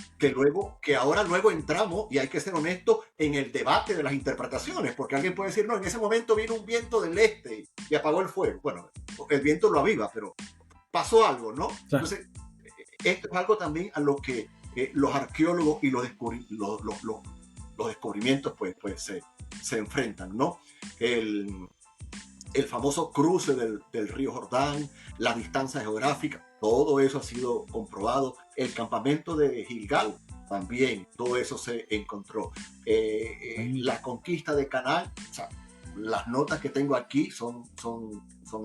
que ahora luego entramos, y hay que ser honestos, en el debate de las interpretaciones, porque alguien puede decir, no, en ese momento vino un viento del este y apagó el fuego. Bueno, el viento lo aviva, pero pasó algo, ¿no? Entonces, esto es algo también a lo que los arqueólogos y los descubrimientos pues se enfrentan, ¿no? El famoso cruce del río Jordán, la distancia geográfica, todo eso ha sido comprobado. El campamento de Gilgal también, todo eso se encontró. La conquista de Canaán, o sea, las notas que tengo aquí son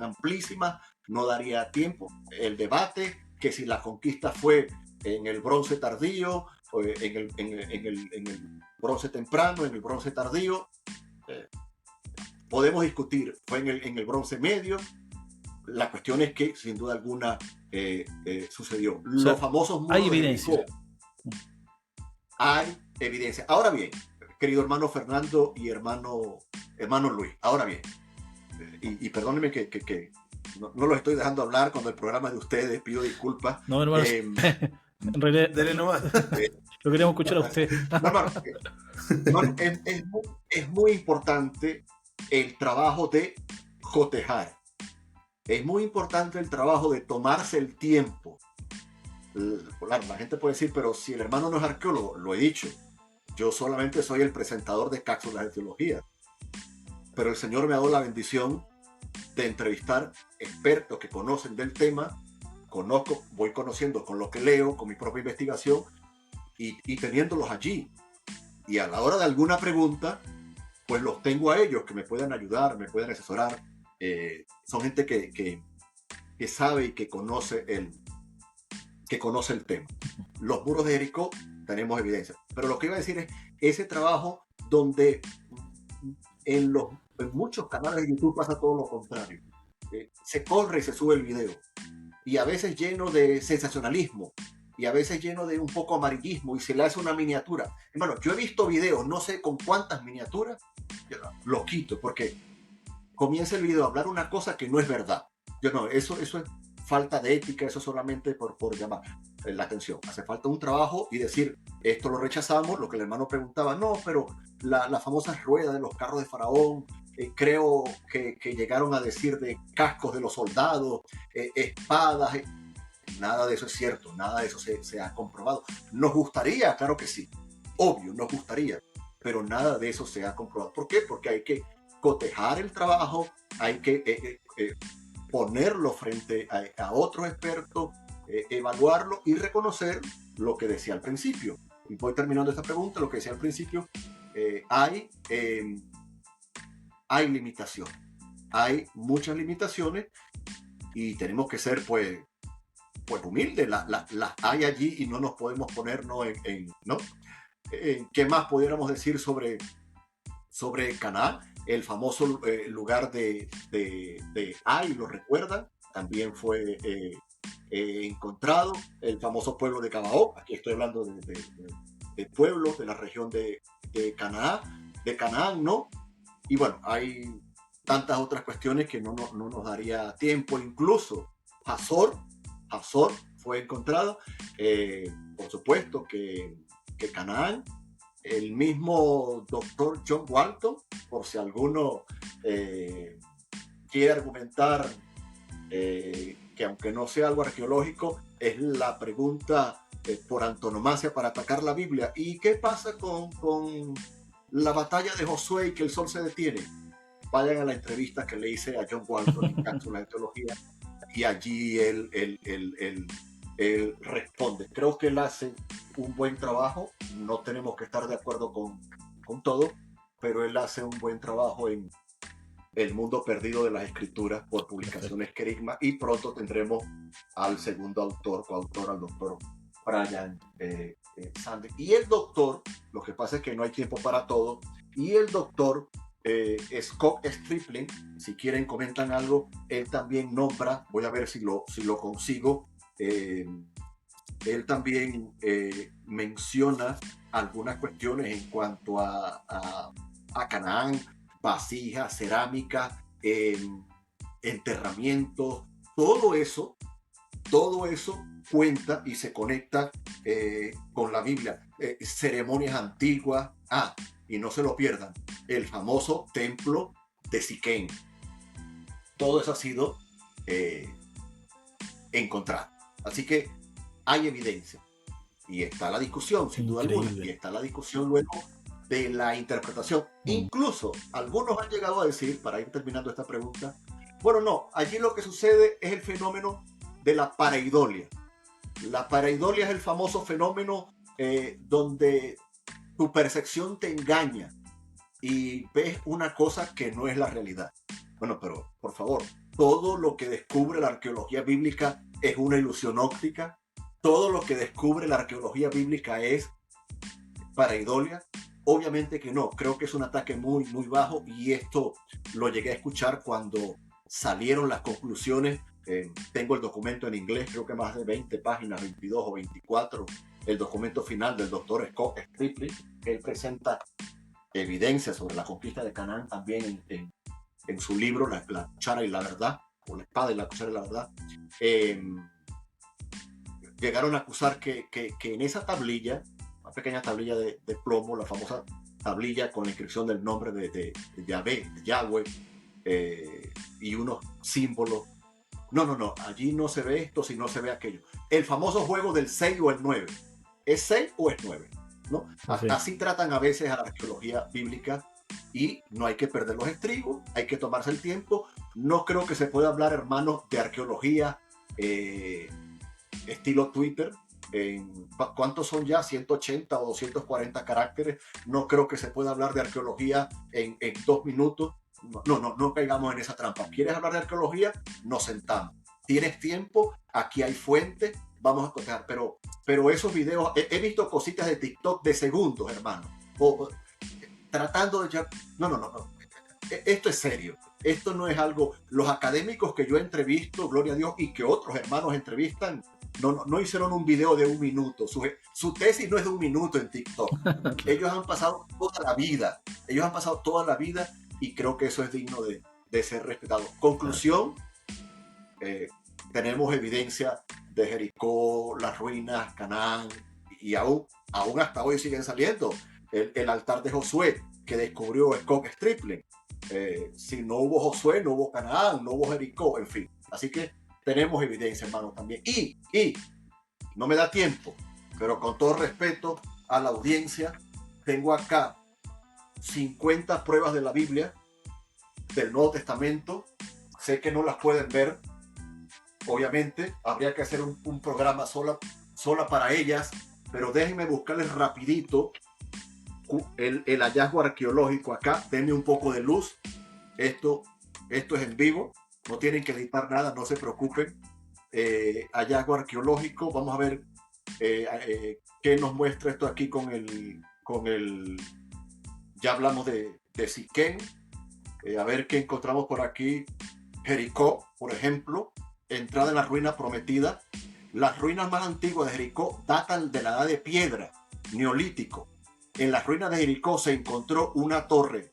amplísimas, no daría tiempo. El debate, que si la conquista fue en el bronce tardío, en el bronce temprano, en el bronce tardío, podemos discutir, fue en el bronce medio. La cuestión es que, sin duda alguna, sucedió. O sea, Los famosos muros hay evidencia. Hay evidencia. Ahora bien, querido hermano Fernando y hermano Luis, ahora bien, y perdónenme que no los estoy dejando hablar cuando el programa es de ustedes, pido disculpas. No, hermano, en realidad, Dele nomás. lo queremos escuchar a usted. Hermano, es muy importante el trabajo de cotejar. Es muy importante el trabajo de tomarse el tiempo. Claro, la gente puede decir, pero si el hermano no es arqueólogo, lo he dicho. Yo solamente soy el presentador de cápsulas de teología. Pero el Señor me ha dado la bendición de entrevistar expertos que conocen del tema. Voy conociendo con lo que leo, con mi propia investigación y teniéndolos allí. Y a la hora de alguna pregunta, pues los tengo a ellos que me puedan ayudar, me puedan asesorar. Son gente que sabe y que conoce el tema. Los muros de Jericó tenemos evidencia. Pero lo que iba a decir es ese trabajo donde en muchos canales de YouTube pasa todo lo contrario. Se corre y se sube el video. Y a veces lleno de sensacionalismo. Y a veces lleno de un poco amarillismo. Y se le hace una miniatura. Hermano, yo he visto videos, no sé con cuántas miniaturas, lo quito porque comienza el video a hablar una cosa que no es verdad. Eso es falta de ética, eso solamente por llamar la atención. Hace falta un trabajo y decir, esto lo rechazamos. Lo que el hermano preguntaba, no, pero las famosas ruedas de los carros de Faraón, creo que llegaron a decir de cascos de los soldados, espadas, nada de eso es cierto, nada de eso se ha comprobado. Nos gustaría, claro que sí, obvio, nos gustaría, pero nada de eso se ha comprobado. ¿Por qué? Porque hay que cotejar el trabajo, hay que ponerlo frente a otros expertos, evaluarlo y reconocer lo que decía al principio. Y voy terminando esta pregunta, lo que decía al principio, hay limitaciones, hay muchas limitaciones y tenemos que ser pues humildes, las hay allí y no nos podemos ponernos ¿no? ¿Qué más pudiéramos decir sobre Canaán? El famoso lugar de Ai, ¿lo recuerdan? También fue encontrado. El famoso pueblo de Gabaón, aquí estoy hablando de pueblos de la región de Canaán, ¿no? Y bueno, hay tantas otras cuestiones que no nos daría tiempo. Incluso Hazor fue encontrado. Por supuesto que Canaán. El mismo doctor John Walton, por si alguno quiere argumentar que aunque no sea algo arqueológico, es la pregunta por antonomasia para atacar la Biblia. ¿Y qué pasa con la batalla de Josué y que el sol se detiene? vayan a la entrevista que le hice a John Walton en Cápsulas de Teología, y allí él responde. Creo que él hace un buen trabajo, no tenemos que estar de acuerdo con todo, pero él hace un buen trabajo en El mundo perdido de las escrituras por Publicaciones Querigma, y pronto tendremos al segundo autor, coautor, al doctor Brian Sanders. Y el doctor, lo que pasa es que no hay tiempo para todo, y el doctor Scott Stripling, si quieren comentan algo, él también nombra, voy a ver si lo consigo, él también menciona algunas cuestiones en cuanto a Canaán, vasijas, cerámica, enterramientos, todo eso cuenta y se conecta con la Biblia. Ceremonias antiguas, y no se lo pierdan, el famoso templo de Siquén. Todo eso ha sido encontrado. Así que hay evidencia. Y está la discusión, sin duda alguna. Y está la discusión luego de la interpretación. Incluso algunos han llegado a decir, para ir terminando esta pregunta, bueno, no, allí lo que sucede es el fenómeno de la pareidolia. La pareidolia es el famoso fenómeno donde tu percepción te engaña y ves una cosa que no es la realidad. Bueno, pero por favor, todo lo que descubre la arqueología bíblica es una ilusión óptica. Todo lo que descubre la arqueología bíblica es pareidolia. Obviamente que no, creo que es un ataque muy, muy bajo, y esto lo llegué a escuchar cuando salieron las conclusiones. Tengo el documento en inglés, creo que más de 20 páginas, 22 o 24, el documento final del doctor Scott Stripling, que él presenta evidencia sobre la conquista de Canaán también en su libro la cuchara y la verdad, o la espada y la cuchara y la verdad. Llegaron a acusar que en esa tablilla, una pequeña tablilla de plomo, la famosa tablilla con la inscripción del nombre de Yahweh, y unos símbolos. No, allí no se ve esto, sino se ve aquello. El famoso juego del 6 o el 9. ¿Es 6 o es 9? ¿No? Sí. Así tratan a veces a la arqueología bíblica, y no hay que perder los estribos, hay que tomarse el tiempo. No creo que se pueda hablar, hermanos, de arqueología estilo Twitter. ¿Cuántos son ya? 180 o 240 caracteres. No creo que se pueda hablar de arqueología en 2 minutos. No caigamos en esa trampa. ¿Quieres hablar de arqueología? Nos sentamos. ¿Tienes tiempo? Aquí hay fuentes. Vamos a tocar. Pero esos videos, he visto cositas de TikTok de segundos, hermano. Tratando de... No. Esto es serio. Esto no es algo... Los académicos que yo entrevisto, gloria a Dios, y que otros hermanos entrevistan, no hicieron un video de 1 minuto. Su tesis no es de 1 minuto en TikTok. Ellos han pasado toda la vida. Y creo que eso es digno de ser respetado. Conclusión, tenemos evidencia de Jericó, las ruinas, Canaán, y aún hasta hoy siguen saliendo. El altar de Josué que descubrió Scott Stripling. Si no hubo Josué, no hubo Canaán, no hubo Jericó, en fin. Así que tenemos evidencia, hermano, también. Y no me da tiempo, pero con todo respeto a la audiencia, tengo acá 50 pruebas de la Biblia, del Nuevo Testamento. Sé que no las pueden ver, obviamente, habría que hacer un programa sola para ellas, pero déjenme buscarles rapidito el hallazgo arqueológico acá. Denme un poco de luz. Esto es en vivo, no tienen que editar nada, no se preocupen. Hallazgo arqueológico, vamos a ver qué nos muestra esto aquí con el ya hablamos de Siquén. A ver qué encontramos por aquí. Jericó, por ejemplo, entrada en la ruina prometida. Las ruinas más antiguas de Jericó datan de la edad de piedra, neolítico. En las ruinas de Jericó se encontró una torre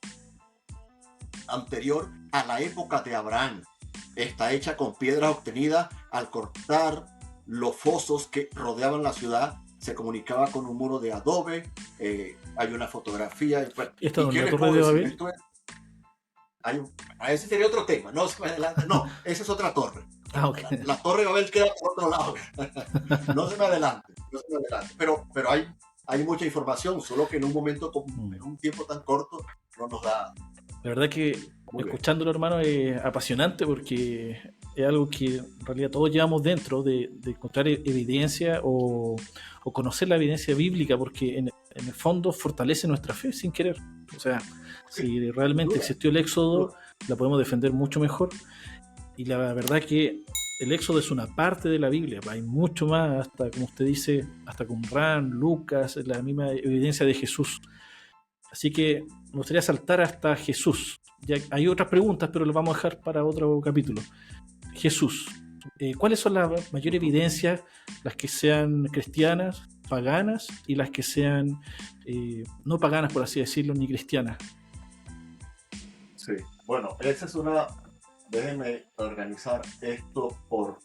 anterior a la época de Abraham. Está hecha con piedras obtenidas al cortar los fosos que rodeaban la ciudad. Se comunicaba con un muro de adobe. Hay una fotografía. ¿Esta es la torre de Babel? Ese sería otro tema. No, esa es otra torre. Okay. La torre de Babel queda por otro lado. No se me adelante. Pero hay mucha información, solo que en un momento, en un tiempo tan corto, no nos da. La verdad que Muy bien. Escuchándolo, hermano, es apasionante porque es algo que en realidad todos llevamos dentro de encontrar evidencia o conocer la evidencia bíblica, porque en el fondo fortalece nuestra fe sin querer. O sea, Sí, si sin realmente duda, existió el sin Éxodo, duda. la podemos defender mucho mejor. Y la verdad que el Éxodo es una parte de la Biblia, hay mucho más, hasta como usted dice, hasta con Ran, Lucas, la misma evidencia de Jesús. Así que me gustaría saltar hasta Jesús. Ya hay otras preguntas, pero las vamos a dejar para otro capítulo. Jesús, ¿cuáles son las mayores Ujú. evidencias, las que sean cristianas, paganas y las que sean no paganas, por así decirlo, ni cristianas? Sí. Bueno, esa es una... Déjenme organizar esto por...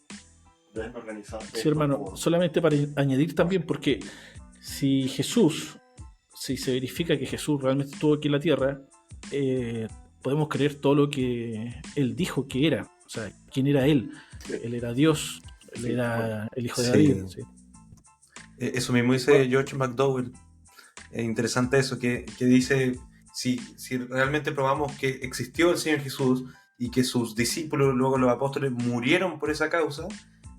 Déjenme organizar Sí, esto hermano, por... solamente para añadir por también, porque si Jesús, si se verifica que Jesús realmente estuvo aquí en la tierra, eh, podemos creer todo lo que él dijo que era. O sea, quién era él. sí, Él era Dios, él sí, bueno, era el hijo de David. Sí, ¿Sí? eso mismo dice bueno, George McDowell. Es interesante eso, que dice, si realmente probamos que existió el Señor Jesús y que sus discípulos, luego los apóstoles, murieron por esa causa,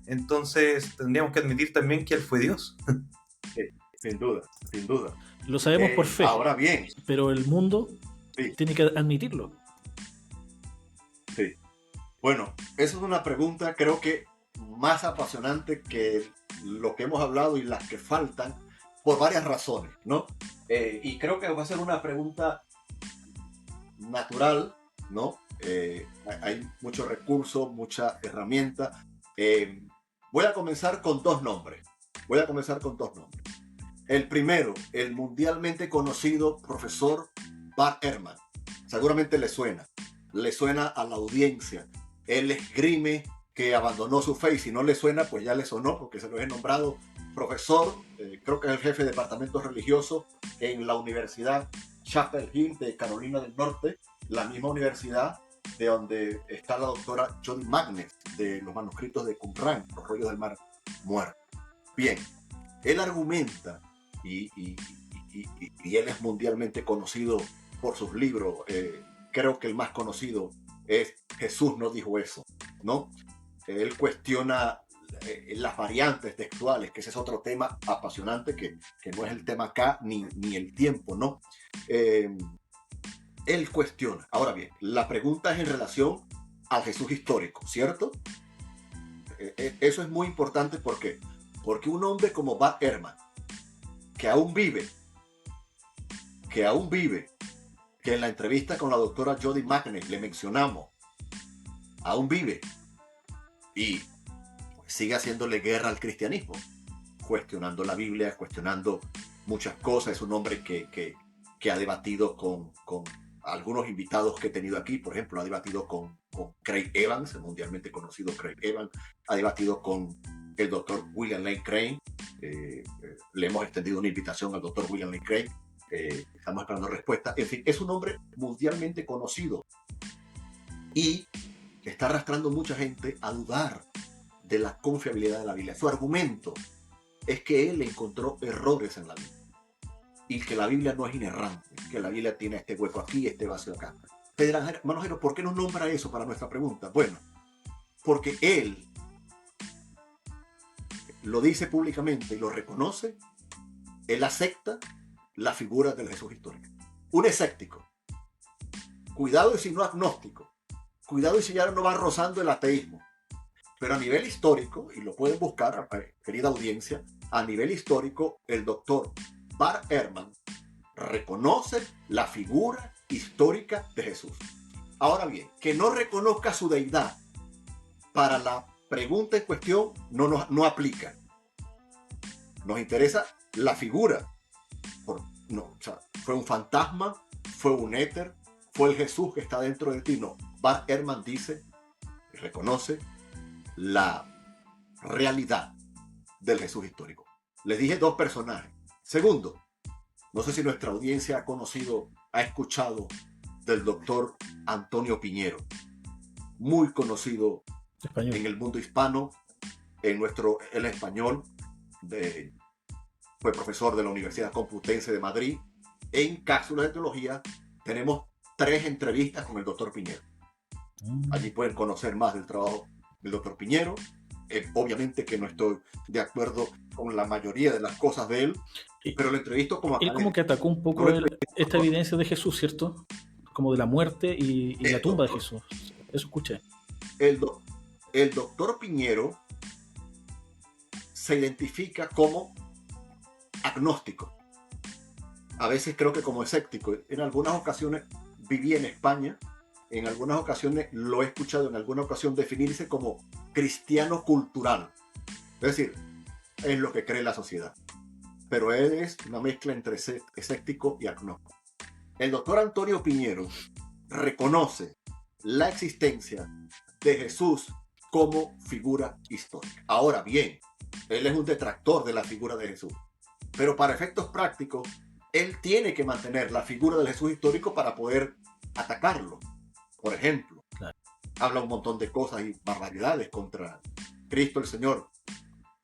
entonces tendríamos que admitir también que Él fue Dios. sí, sin duda, sin duda. Lo sabemos por fe, Ahora bien, pero el mundo sí, tiene que admitirlo. sí. Bueno, esa es una pregunta creo que más apasionante que lo que hemos hablado y las que faltan por varias razones, ¿no? Y creo que va a ser una pregunta natural, ¿no? Hay muchos recursos, mucha herramienta. Voy a comenzar con dos nombres. Voy a comenzar con dos nombres. El primero, el mundialmente conocido profesor Bart Ehrman. Seguramente le suena a la audiencia. Él esgrime que abandonó su fe y si no le suena, pues ya le sonó porque se lo he nombrado profesor, creo que es el jefe de departamento religioso en la Universidad Chapel Hill de Carolina del Norte, la misma universidad de donde está la doctora Jody Magnet de los manuscritos de Qumran, los rollos del mar muerto. Bien, él argumenta y él es mundialmente conocido por sus libros. Creo que el más conocido es Jesús no dijo eso, ¿no? Él cuestiona las variantes textuales, que ese es otro tema apasionante que no es el tema acá ni el tiempo, ¿no? Él cuestiona. Ahora bien, la pregunta es en relación al Jesús histórico, ¿cierto? Eso es muy importante porque un hombre como Bart Ehrman, que aún vive, que en la entrevista con la doctora Jody Magnet le mencionamos, aún vive y sigue haciéndole guerra al cristianismo, cuestionando la Biblia, cuestionando muchas cosas. Es un hombre que ha debatido con algunos invitados que he tenido aquí. Por ejemplo, ha debatido con Craig Evans, el mundialmente conocido Craig Evans, ha debatido con el doctor William Lane Craig. Le hemos extendido una invitación al doctor William Lane Craig. Estamos esperando respuesta. En fin, es un hombre mundialmente conocido y que está arrastrando mucha gente a dudar de la confiabilidad de la Biblia. Su argumento es que él encontró errores en la Biblia y que la Biblia no es inerrante, que la Biblia tiene este hueco aquí, este vacío acá. Te dirán, hermano Jero, ¿por qué nos nombra eso para nuestra pregunta? Bueno, porque él lo dice públicamente y lo reconoce, él acepta la figura del Jesús histórico. Un escéptico. Cuidado y si no agnóstico. Cuidado y si ya no va rozando el ateísmo. Pero a nivel histórico, y lo pueden buscar, querida audiencia, a nivel histórico, el doctor Bart Ehrman reconoce la figura histórica de Jesús. Ahora bien, que no reconozca su deidad para la pregunta en cuestión no aplica. Nos interesa la figura. O sea, fue un fantasma, fue un éter, fue el Jesús que está dentro de ti. No, Bart Ehrman dice y reconoce la realidad del Jesús histórico. Les dije dos personajes. Segundo, no sé si nuestra audiencia ha escuchado del doctor Antonio Piñero, muy conocido Español. en el mundo hispano, en el español, fue profesor de la Universidad Complutense de Madrid. En cápsulas de teología tenemos 3 entrevistas con el doctor Piñero. Allí pueden conocer más del trabajo del doctor Piñero. Obviamente que no estoy de acuerdo con la mayoría de las cosas de él, pero lo entrevisto como Él como que atacó un poco esta evidencia de Jesús, ¿cierto? Como de la muerte y la tumba de Jesús. Eso escuché. El doctor Piñero se identifica como agnóstico. A veces creo que como escéptico. En algunas ocasiones viví en España. En algunas ocasiones lo he escuchado en alguna ocasión definirse como cristiano cultural. Es decir, es lo que cree la sociedad. Pero él es una mezcla entre escéptico y agnóstico. El doctor Antonio Piñero reconoce la existencia de Jesús como figura histórica. Ahora bien, él es un detractor de la figura de Jesús. Pero para efectos prácticos, él tiene que mantener la figura del Jesús histórico para poder atacarlo. Por ejemplo, habla un montón de cosas y barbaridades contra Cristo el Señor.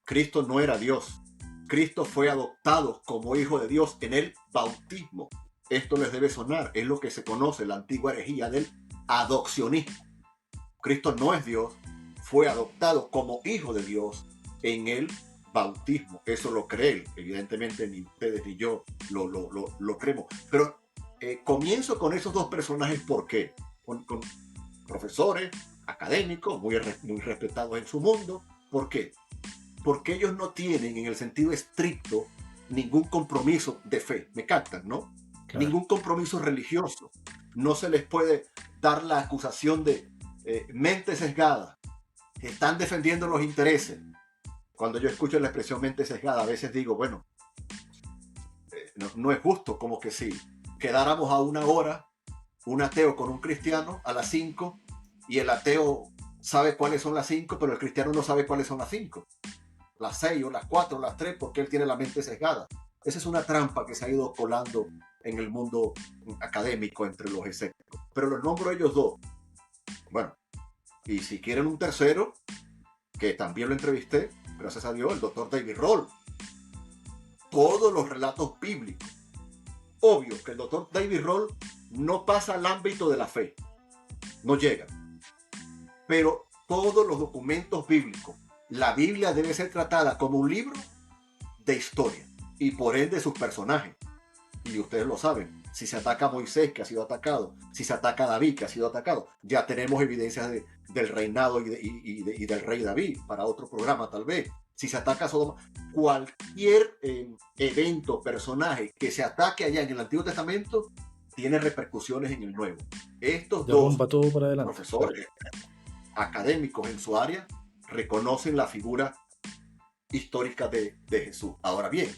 Cristo no era Dios. Cristo fue adoptado como hijo de Dios en el bautismo. Esto les debe sonar. Es lo que se conoce, la antigua herejía del adopcionismo. Cristo no es Dios. Fue adoptado como hijo de Dios en el bautismo. Eso lo cree él. Evidentemente ni ustedes ni yo lo creemos. Pero comienzo con esos dos personajes. ¿Por qué? Con profesores, académicos, muy respetados en su mundo. ¿Por qué? Porque ellos no tienen en el sentido estricto ningún compromiso de fe. ¿Me captan, no? Claro. Ningún compromiso religioso. No se les puede dar la acusación de mente sesgada. Están defendiendo los intereses. Cuando yo escucho la expresión mente sesgada, a veces digo, bueno, no es justo, como que si quedáramos a una hora, un ateo con un cristiano a las 5, y el ateo sabe cuáles son las 5, pero el cristiano no sabe cuáles son las 5. Las 6 o las 4 o las 3, porque él tiene la mente sesgada. Esa es una trampa que se ha ido colando en el mundo académico entre los escépticos. Pero los nombro ellos dos. Bueno, y si quieren un tercero, que también lo entrevisté, gracias a Dios, el doctor David Roll. Todos los relatos bíblicos. Obvio que el doctor David Roll no pasa al ámbito de la fe. No llega. Pero todos los documentos bíblicos, la Biblia debe ser tratada como un libro de historia y por ende sus personajes. Y ustedes lo saben, si se ataca a Moisés, que ha sido atacado, si se ataca a David, que ha sido atacado, ya tenemos evidencias del reinado y del rey David para otro programa tal vez. Si se ataca a Sodoma, cualquier evento, personaje que se ataque allá en el Antiguo Testamento tiene repercusiones en el Nuevo. Estos dos profesores académicos en su área reconocen la figura histórica de Jesús. Ahora bien,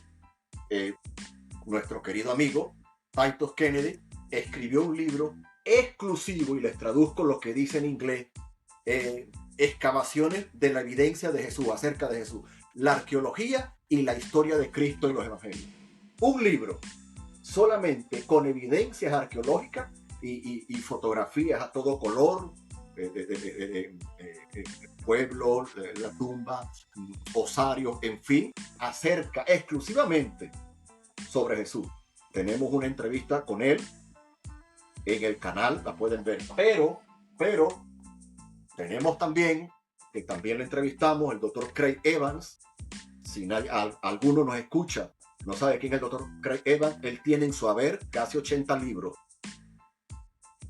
nuestro querido amigo Titus Kennedy escribió un libro exclusivo, y les traduzco lo que dice en inglés, excavaciones de la evidencia de Jesús, acerca de Jesús, la arqueología y la historia de Cristo en los evangelios. Un libro solamente con evidencias arqueológicas y fotografías a todo color, pueblos, la tumba, osarios, en fin, acerca exclusivamente sobre Jesús. Tenemos una entrevista con él en el canal, la pueden ver, pero tenemos también, que también lo entrevistamos, el doctor Craig Evans. Si alguno nos escucha, no sabe quién es el doctor Craig Evans, él tiene en su haber casi 80 libros.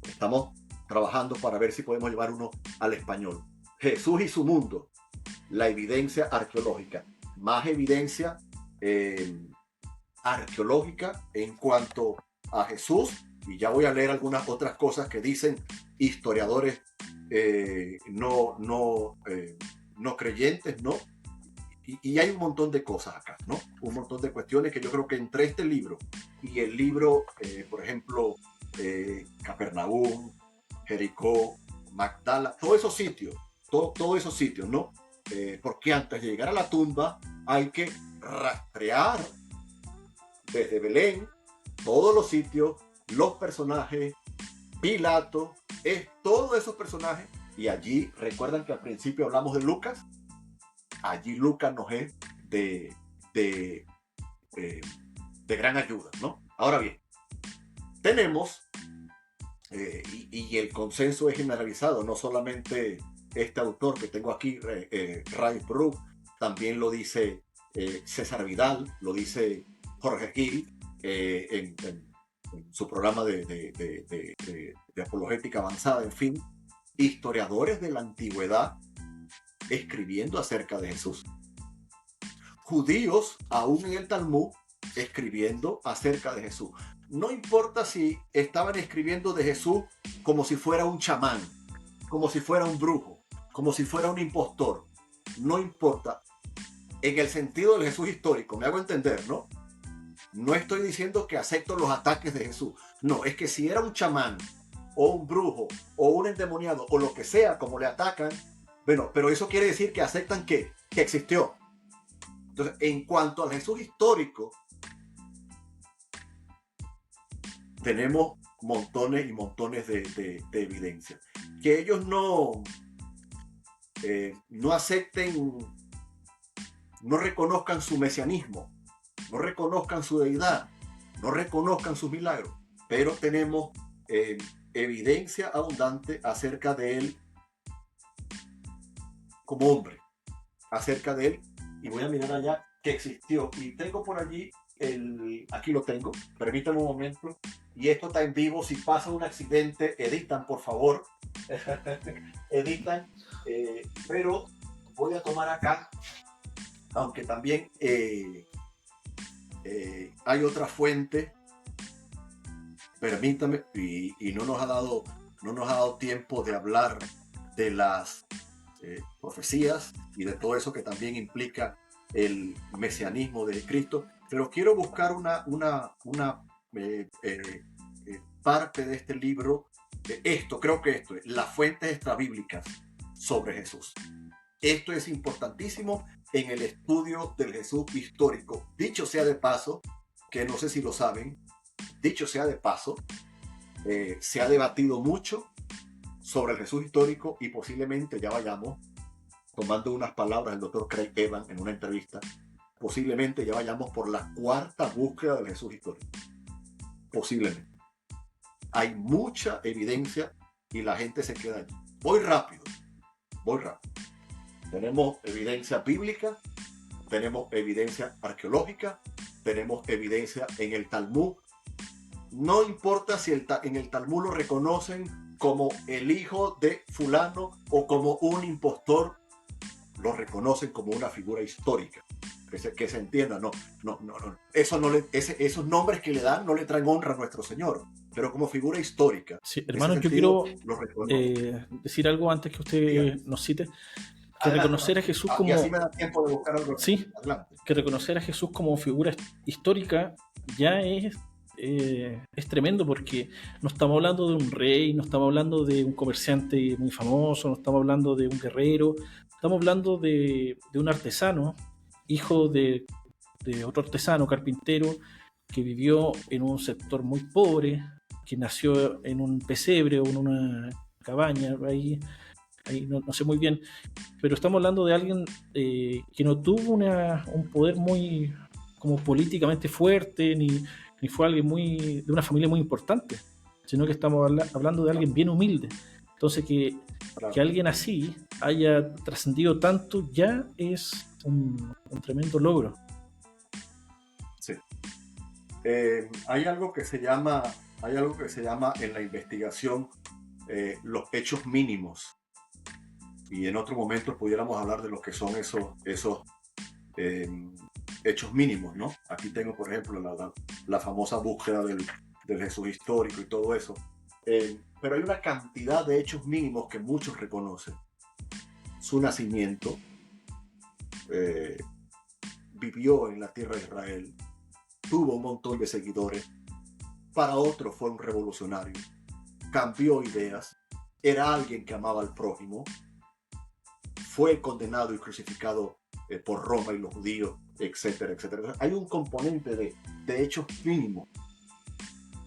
Estamos trabajando para ver si podemos llevar uno al español. Jesús y su mundo, la evidencia arqueológica. Más evidencia arqueológica en cuanto a Jesús, y ya voy a leer algunas otras cosas que dicen historiadores no creyentes, ¿no? Y hay un montón de cosas acá, ¿no? Un montón de cuestiones que yo creo que entre este libro y el libro, por ejemplo, Capernaum, Jericó, Magdala, todos esos sitios, ¿no? Porque antes de llegar a la tumba hay que rastrear desde Belén todos los sitios, los personajes, Pilato, todos esos personajes. Y allí, recuerdan que al principio hablamos de Lucas. Allí Lucas nos es de gran ayuda, ¿no? Ahora bien, tenemos y el consenso es generalizado, no solamente este autor que tengo aquí, Ray Brook, también lo dice César Vidal, lo dice Jorge Gil en su programa de apologética avanzada, en fin, historiadores de la antigüedad escribiendo acerca de Jesús. Judíos, aún en el Talmud, escribiendo acerca de Jesús. No importa si estaban escribiendo de Jesús como si fuera un chamán, como si fuera un brujo, como si fuera un impostor. No importa. En el sentido del Jesús histórico, me hago entender, ¿no? No estoy diciendo que acepto los ataques de Jesús. No, es que si era un chamán, o un brujo, o un endemoniado, o lo que sea, como le atacan, bueno, pero eso quiere decir que aceptan que existió. Entonces, en cuanto al Jesús histórico, tenemos montones y montones de evidencia. Que ellos no acepten, no reconozcan su mesianismo, no reconozcan su deidad, no reconozcan sus milagros, pero tenemos evidencia abundante acerca de él como hombre, acerca de él, y voy a mirar allá que existió, y tengo por allí aquí lo tengo, permítanme un momento, y esto está en vivo. Si pasa un accidente, editan, por favor. Editan, pero voy a tomar acá, aunque también hay otra fuente, permítame, y no nos ha dado tiempo de hablar de las profecías y de todo eso que también implica el mesianismo de Cristo, pero quiero buscar una parte de este libro, creo que esto es las fuentes extrabíblicas sobre Jesús. Esto es importantísimo en el estudio del Jesús histórico. Dicho sea de paso, que no sé si lo saben, dicho sea de paso, se ha debatido mucho sobre el Jesús histórico y posiblemente ya vayamos, tomando unas palabras del doctor Craig Evans en una entrevista, posiblemente ya vayamos por la cuarta búsqueda del Jesús histórico. Posiblemente. Hay mucha evidencia y la gente se queda allí. Voy rápido. Tenemos evidencia bíblica, tenemos evidencia arqueológica, tenemos evidencia en el Talmud. No importa si en el Talmud lo reconocen como el hijo de fulano o como un impostor, lo reconocen como una figura histórica. Que se entienda, no. Esos nombres que le dan no le traen honra a nuestro Señor, pero como figura histórica. Sí, hermano, yo quiero decir algo antes que usted Dígame. nos cite. Que reconocer a Jesús como... Y así me da tiempo de buscar algo. Sí, adelante. Que reconocer a Jesús como figura histórica ya es tremendo, porque no estamos hablando de un rey, no estamos hablando de un comerciante muy famoso, no estamos hablando de un guerrero, estamos hablando de un artesano, hijo de otro artesano, carpintero, que vivió en un sector muy pobre, que nació en un pesebre o en una cabaña, ahí no sé muy bien, pero estamos hablando de alguien que no tuvo un poder muy como políticamente fuerte, ni fue alguien de una familia muy importante, sino que estamos hablando de alguien bien humilde. Entonces que alguien así haya trascendido tanto ya es un tremendo logro. Sí. Hay algo que se llama en la investigación los hechos mínimos. Y en otro momento pudiéramos hablar de lo que son esos hechos mínimos, ¿no? Aquí tengo, por ejemplo, la famosa búsqueda del Jesús histórico y todo eso. Pero hay una cantidad de hechos mínimos que muchos reconocen. Su nacimiento, vivió en la tierra de Israel, tuvo un montón de seguidores, para otros fue un revolucionario, cambió ideas, era alguien que amaba al prójimo, fue condenado y crucificado por Roma y los judíos, etcétera, etcétera. Hay un componente de hechos mínimos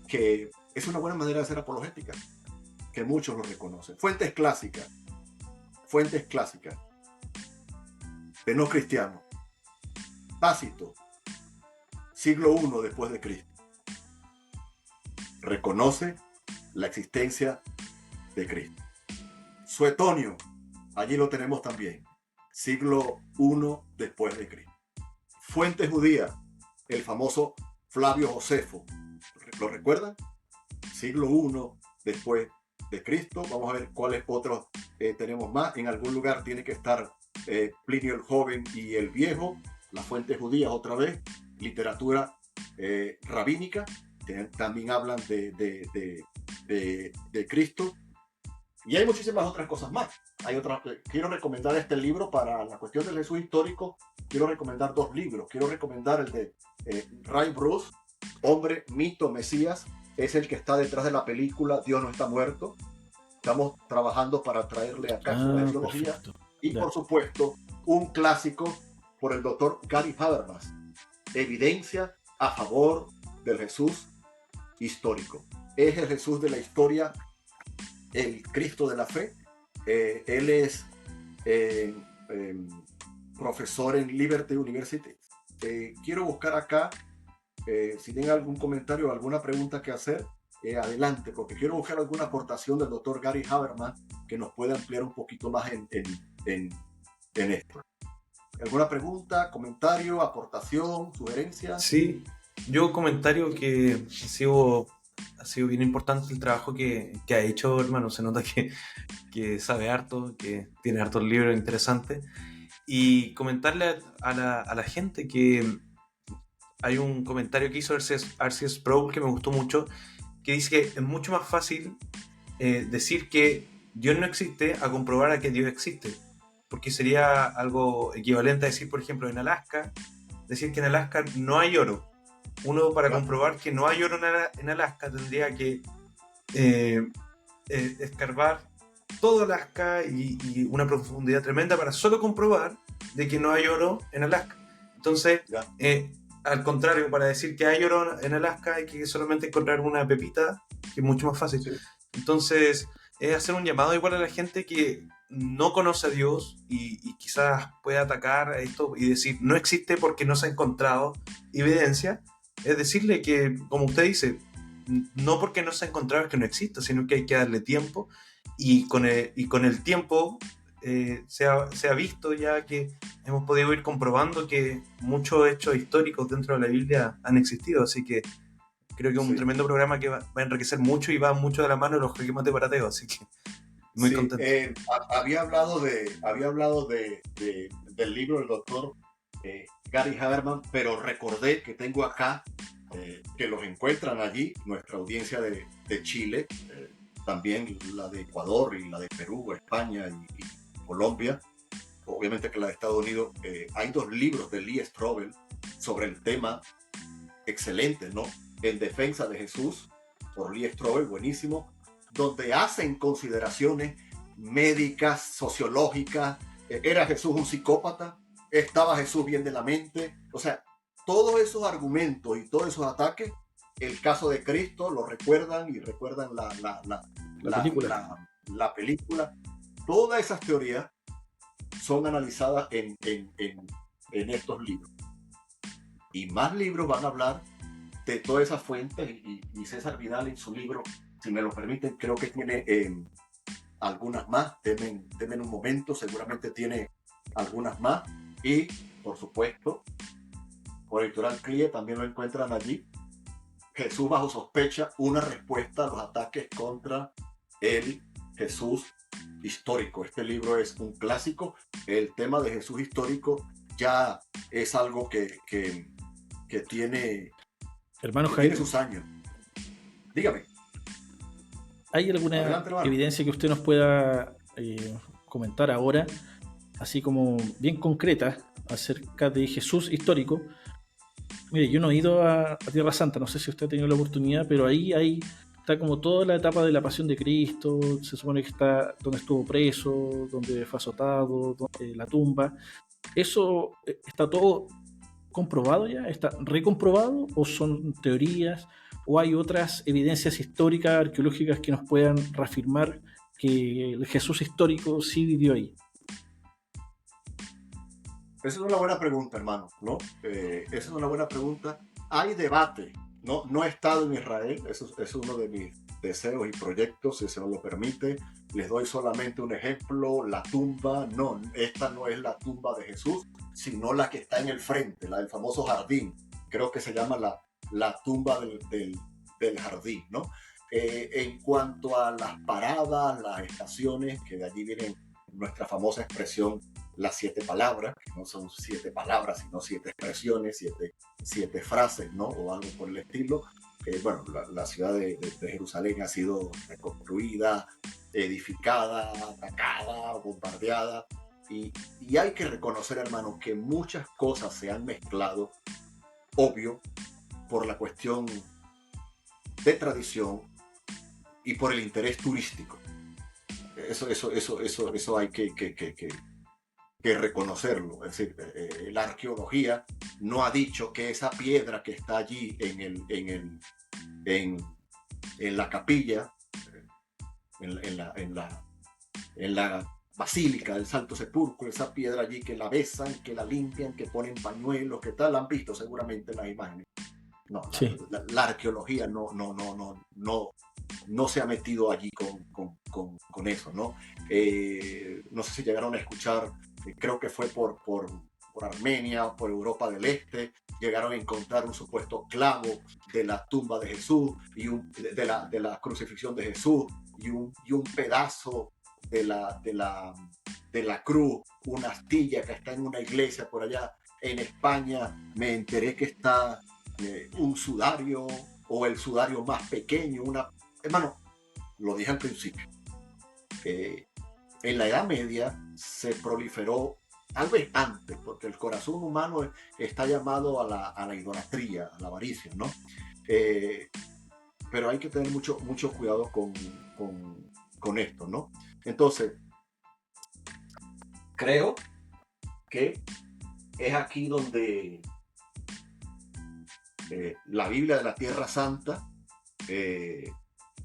que es una buena manera de hacer apologética, que muchos lo reconocen. Fuentes clásicas de no cristianos. Tácito, siglo I después de Cristo. Reconoce la existencia de Cristo. Suetonio, allí lo tenemos también, siglo I después de Cristo. Fuente judía, el famoso Flavio Josefo, ¿lo recuerdan? Siglo I después de Cristo. Vamos a ver cuáles otros tenemos más. En algún lugar tiene que estar Plinio el Joven y el Viejo, las fuentes judías otra vez, literatura rabínica, también hablan de Cristo. Y hay muchísimas otras cosas más. Quiero recomendar este libro para la cuestión del Jesús histórico. Quiero recomendar 2 libros. Quiero recomendar el de Ray Bruce, Hombre, Mito, Mesías. Es el que está detrás de la película Dios no está muerto. Estamos trabajando para traerle acá su metodología. Perfecto. Y por supuesto, un clásico por el doctor Gary Habermas, Evidencia a favor del Jesús histórico. Es el Jesús de la historia, el Cristo de la fe. Él es profesor en Liberty University. Quiero buscar acá, si tienen algún comentario o alguna pregunta que hacer, adelante, porque quiero buscar alguna aportación del doctor Gary Habermas que nos pueda ampliar un poquito más en esto. ¿Alguna pregunta, comentario, aportación, sugerencia? Sí, yo comentario que ha sido bien importante el trabajo que ha hecho, hermano. Se nota que sabe harto, que tiene hartos libros interesantes. Y comentarle a la gente que hay un comentario que hizo R.C. Sproul que me gustó mucho, que dice que es mucho más fácil decir que Dios no existe a comprobar a que Dios existe. Porque sería algo equivalente a decir, por ejemplo, decir que en Alaska no hay oro. Uno, para comprobar que no hay oro en Alaska, tendría que escarbar todo Alaska y una profundidad tremenda para solo comprobar de que no hay oro en Alaska. Entonces, al contrario, para decir que hay oro en Alaska hay que solamente encontrar una pepita, que es mucho más fácil. Sí. Entonces, es hacer un llamado igual a la gente que no conoce a Dios y quizás pueda atacar a esto y decir no existe porque no se ha encontrado evidencia. Es decirle que, como usted dice, no porque no se ha encontrado es que no exista, sino que hay que darle tiempo, y con el tiempo se ha visto ya que hemos podido ir comprobando que muchos hechos históricos dentro de la Biblia han existido, así que creo que es un tremendo programa que va a enriquecer mucho y va mucho de la mano de los Jequemas de Parateo, así que muy contento. Había hablado del libro del doctor Gary Habermas, pero recordé que tengo acá que los encuentran allí, nuestra audiencia de Chile, también la de Ecuador y la de Perú, España y Colombia, obviamente que la de Estados Unidos. Hay 2 libros de Lee Strobel sobre el tema, excelentes, ¿no? En defensa de Jesús, por Lee Strobel, buenísimo, donde hacen consideraciones médicas, sociológicas. ¿Era Jesús un psicópata? ¿Estaba Jesús bien de la mente? O sea, todos esos argumentos y todos esos ataques, el caso de Cristo, lo recuerdan y recuerdan la película. Todas esas teorías son analizadas en estos libros. Y más libros van a hablar de todas esas fuentes, y César Vidal en su libro, si me lo permiten, creo que tiene algunas más. Denme un momento, seguramente tiene algunas más. Y, por supuesto, por Editorial CLIE también lo encuentran allí. Jesús bajo sospecha, una respuesta a los ataques contra el Jesús histórico. Este libro es un clásico. El tema de Jesús histórico ya es algo que tiene, hermano que Jaime, tiene sus años. Dígame. ¿Hay alguna evidencia que usted nos pueda comentar ahora, así como bien concreta, acerca de Jesús histórico? Mire, yo no he ido a Tierra Santa, no sé si usted ha tenido la oportunidad, pero ahí está como toda la etapa de la pasión de Cristo. Se supone que está donde estuvo preso, donde fue azotado, la tumba. ¿Eso está todo comprobado ya? ¿Está recomprobado o son teorías? ¿O hay otras evidencias históricas, arqueológicas que nos puedan reafirmar que el Jesús histórico sí vivió ahí? Esa es una buena pregunta, hermano, ¿no? Esa es una buena pregunta. Hay debate, no he estado en Israel, eso es uno de mis deseos y proyectos, si el Señor lo permite. Les doy solamente un ejemplo, la tumba, no, esta no es la tumba de Jesús, sino la que está en el frente, la del famoso jardín. Creo que se llama la tumba del jardín, ¿no? En cuanto a las paradas, las estaciones, que de allí viene nuestra famosa expresión, las 7 palabras, que no son 7 palabras, sino 7 expresiones, 7 frases, ¿no? O algo por el estilo. Bueno, la ciudad de Jerusalén ha sido reconstruida, edificada, atacada, bombardeada. Y hay que reconocer, hermanos, que muchas cosas se han mezclado, obvio, por la cuestión de tradición y por el interés turístico. Eso hay que reconocerlo. Es decir, la arqueología no ha dicho que esa piedra que está allí en la capilla, en la Basílica del Santo Sepulcro, esa piedra allí que la besan, que la limpian, que ponen pañuelos, que tal, la han visto seguramente en las imágenes. No, Sí. la arqueología no se ha metido allí con eso, ¿no? No sé si llegaron a escuchar, creo que fue por Armenia, por Europa del Este, llegaron a encontrar un supuesto clavo de la tumba de Jesús, y de la crucifixión de Jesús, y un pedazo de la cruz, una astilla que está en una iglesia por allá en España. Me enteré que está un sudario, o el sudario más pequeño, hermano, lo dije al principio, en la Edad Media se proliferó, tal vez antes, porque el corazón humano está llamado a la idolatría, a la avaricia, ¿no? Pero hay que tener mucho cuidado con esto, ¿no? Entonces, creo que es aquí donde la Biblia de la Tierra Santa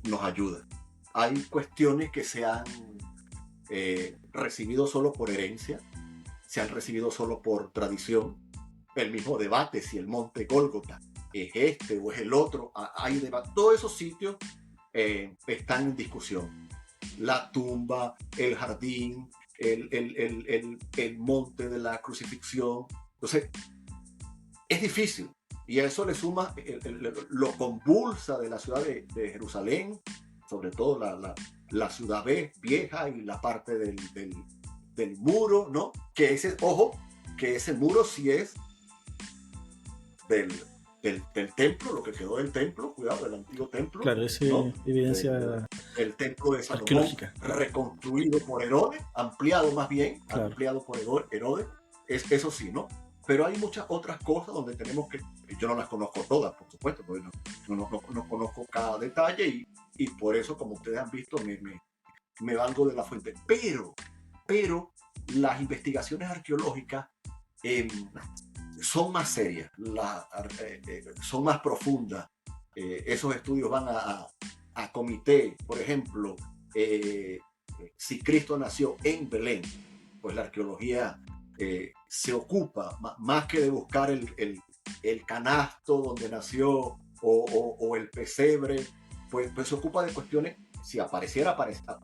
nos ayuda. Hay cuestiones que se han recibido solo por herencia, se han recibido solo por tradición. El mismo debate si el monte Gólgota es este o es el otro, hay debate. Todos esos sitios están en discusión. La tumba, el jardín, el monte de la crucifixión. Entonces, es difícil. Y a eso le suma lo convulsa de la ciudad de Jerusalén, sobre todo la ciudad vieja y la parte del muro, ¿no? Que ese muro sí es del templo, lo que quedó del templo, cuidado, del antiguo templo. Claro, esa ¿no? evidencia el templo de Salomón, arqueológica, reconstruido por Herodes, ampliado más bien, claro. ampliado por Herodes, eso sí, ¿no? Pero hay muchas otras cosas donde tenemos que, yo no las conozco todas, por supuesto, porque no conozco cada detalle, y por eso, como ustedes han visto, me valgo de la fuente. Pero las investigaciones arqueológicas son más serias, son más profundas. Esos estudios van a comité. Por ejemplo, si Cristo nació en Belén, pues la arqueología se ocupa más que de buscar el canasto donde nació, o el pesebre, pues se ocupa de cuestiones. Si apareciera,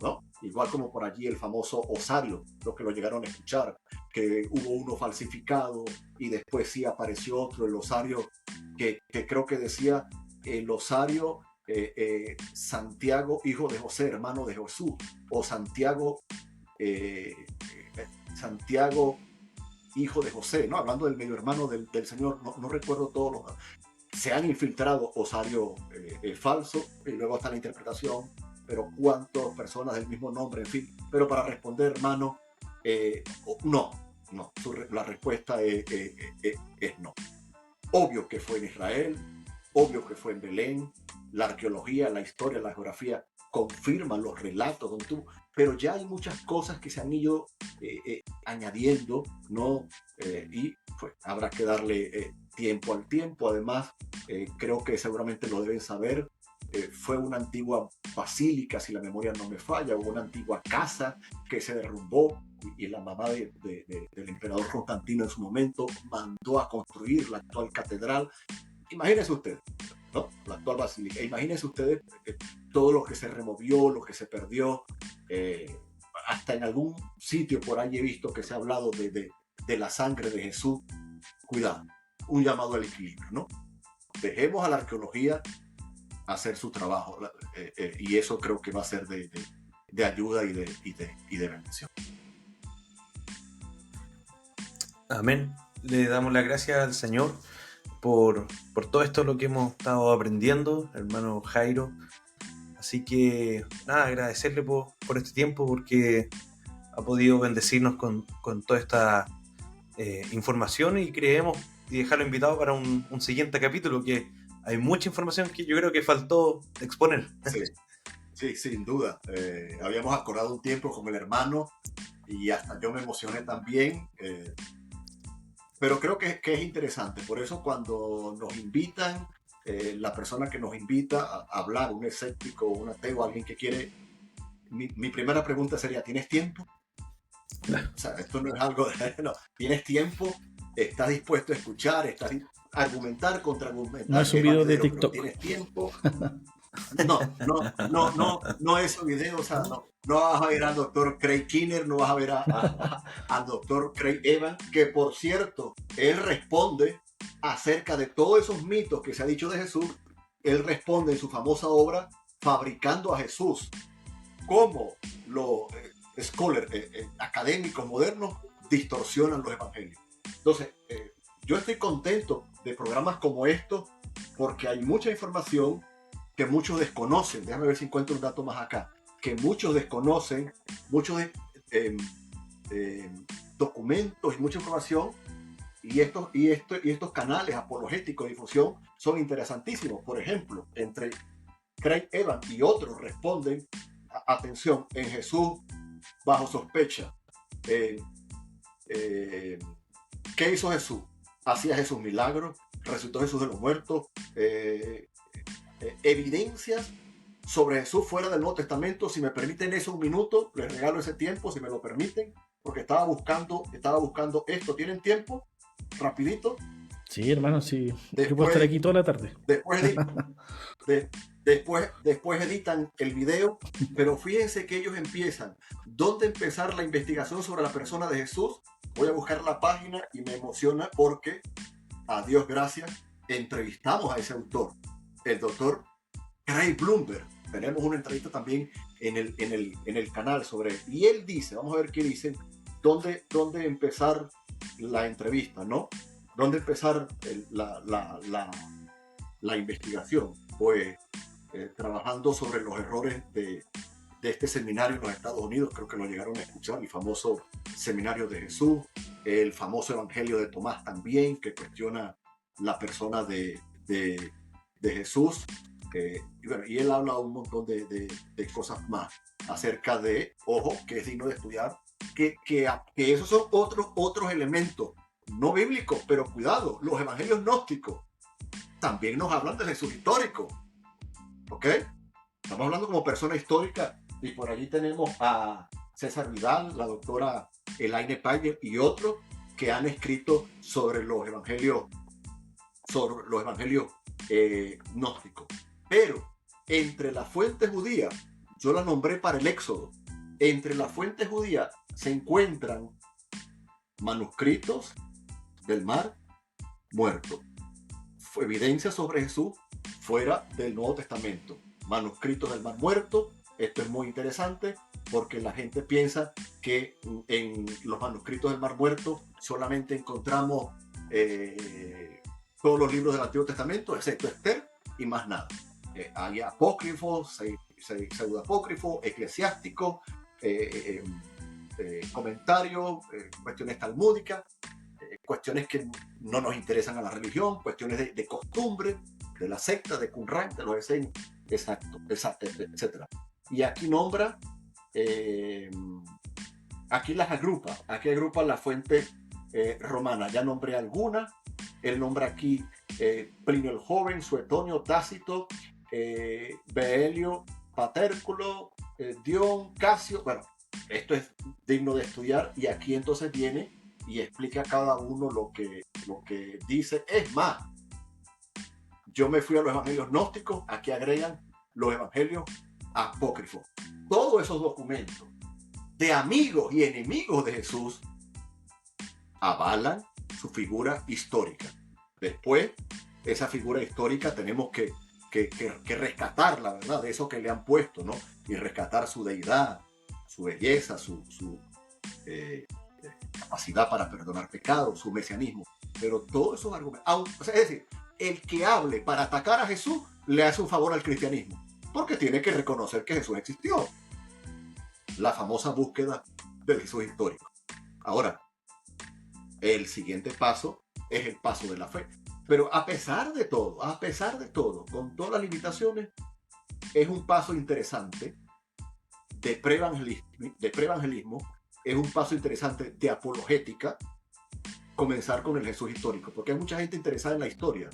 ¿no? Igual como por allí el famoso osario, los que lo llegaron a escuchar, que hubo uno falsificado y después sí apareció otro, el osario, que creo que decía el osario Santiago, hijo de José, hermano de Jesús, o Santiago, hijo de José, ¿no? Hablando del medio hermano del Señor, no recuerdo todos los. Se han infiltrado osario falso, y luego está la interpretación, pero cuántas personas del mismo nombre, en fin. Pero para responder, hermano, no. La respuesta es no. Obvio que fue en Israel, obvio que fue en Belén. La arqueología, la historia, la geografía confirman los relatos donde tuvo, pero ya hay muchas cosas que se han ido añadiendo, ¿no? Y pues habrá que darle tiempo al tiempo. Además, creo que seguramente lo deben saber, fue una antigua basílica, si la memoria no me falla, o una antigua casa que se derrumbó, y la mamá del emperador Constantino en su momento mandó a construir la actual catedral. Imagínense usted, ¿no? La actual basílica. Imagínense ustedes todo lo que se removió, lo que se perdió. Hasta en algún sitio por ahí he visto que se ha hablado de la sangre de Jesús. Cuidado, un llamado al equilibrio, ¿no? Dejemos a la arqueología hacer su trabajo, y eso creo que va a ser de ayuda y de bendición. Amén. Le damos las gracias al Señor por todo esto lo que hemos estado aprendiendo, hermano Jairo. Así que nada, agradecerle por este tiempo, porque ha podido bendecirnos con toda esta información, y creemos y dejarlo invitado para un siguiente capítulo, que hay mucha información que yo creo que faltó exponer. Sí, sin duda. Habíamos acordado un tiempo con el hermano y hasta yo me emocioné también. Pero creo que es interesante. Por eso cuando nos invitan, la persona que nos invita a hablar, un escéptico, un ateo, alguien que quiere, mi primera pregunta sería, ¿tienes tiempo? O sea, esto no es algo no, ¿tienes tiempo? ¿Estás dispuesto a escuchar? ¿Estás argumentar, contraargumentar? No es un video de TikTok. ¿Tienes tiempo? No es un video, o sea, no vas a ver al doctor Craig Kinner, no vas a ver al doctor Craig Evans, que por cierto, él responde acerca de todos esos mitos que se ha dicho de Jesús. Él responde en su famosa obra Fabricando a Jesús, cómo los scholars académicos modernos distorsionan los evangelios. Entonces, yo estoy contento de programas como estos, porque hay mucha información que muchos desconocen. Déjame ver si encuentro un dato más acá. Que muchos desconocen, muchos documentos y mucha información, y estos canales apologéticos de difusión son interesantísimos. Por ejemplo, entre Craig Evans y otros responden, atención, en Jesús bajo sospecha. ¿Qué hizo Jesús? Hacía Jesús milagros, resucitó Jesús de los muertos, evidencias sobre Jesús fuera del Nuevo Testamento. Si me permiten eso un minuto, les regalo ese tiempo, si me lo permiten, porque estaba buscando esto. ¿Tienen tiempo? Rapidito. Sí, hermano, sí. Yo puedo estar aquí toda la tarde. Después editan el video, pero fíjense que ellos empiezan. ¿Dónde empezar la investigación sobre la persona de Jesús? Voy a buscar la página y me emociona porque, a Dios gracias, entrevistamos a ese autor, el doctor Craig Blomberg. Tenemos una entrevista también en el canal sobre él. Y él dice, vamos a ver qué dice, dónde empezar la entrevista, ¿no? ¿Dónde empezar la investigación? Pues trabajando sobre los errores de este seminario en los Estados Unidos. Creo que lo llegaron a escuchar, el famoso seminario de Jesús, el famoso evangelio de Tomás también, que cuestiona la persona de Jesús. Y él habla un montón de cosas más acerca de, ojo, que es digno de estudiar, que esos son otros elementos no bíblicos, pero cuidado, los evangelios gnósticos también nos hablan de Jesús histórico, ¿ok? Estamos hablando como persona histórica, y por allí tenemos a César Vidal, la doctora Elaine Payer y otros que han escrito sobre los evangelios gnósticos. Pero entre la fuente judía, yo la nombré para el Éxodo, entre la fuente judía se encuentran manuscritos del Mar Muerto, evidencia sobre Jesús fuera del Nuevo Testamento, manuscritos del Mar Muerto. Esto es muy interesante porque la gente piensa que en los manuscritos del Mar Muerto solamente encontramos todos los libros del Antiguo Testamento, excepto Esther, y más nada. Hay apócrifos, pseudoapócrifos, eclesiásticos, comentarios, cuestiones talmúdicas, cuestiones que no nos interesan a la religión, cuestiones de costumbre, de la secta, de Qumran, de los esenios, etc. Y aquí nombra, aquí las agrupa, aquí agrupa la fuente romana. Ya nombré alguna. Él nombra aquí Plinio el Joven, Suetonio, Tácito, Beelio, Patérculo, Dion, Casio. Bueno, esto es digno de estudiar, y aquí entonces viene y explica a cada uno lo que dice. Es más, yo me fui a los evangelios gnósticos, aquí agregan los evangelios apócrifos. Todos esos documentos de amigos y enemigos de Jesús avalan su figura histórica. Después, esa figura histórica tenemos que rescatarla, ¿verdad? De eso que le han puesto, ¿no? Y rescatar su deidad, su belleza, su capacidad para perdonar pecados, su mesianismo. Pero todos esos argumentos, o sea, es decir, el que hable para atacar a Jesús le hace un favor al cristianismo, porque tiene que reconocer que Jesús existió. La famosa búsqueda del Jesús histórico. Ahora, el siguiente paso es el paso de la fe. Pero a pesar de todo, con todas las limitaciones, es un paso interesante de preevangelismo, es un paso interesante de apologética, comenzar con el Jesús histórico, porque hay mucha gente interesada en la historia.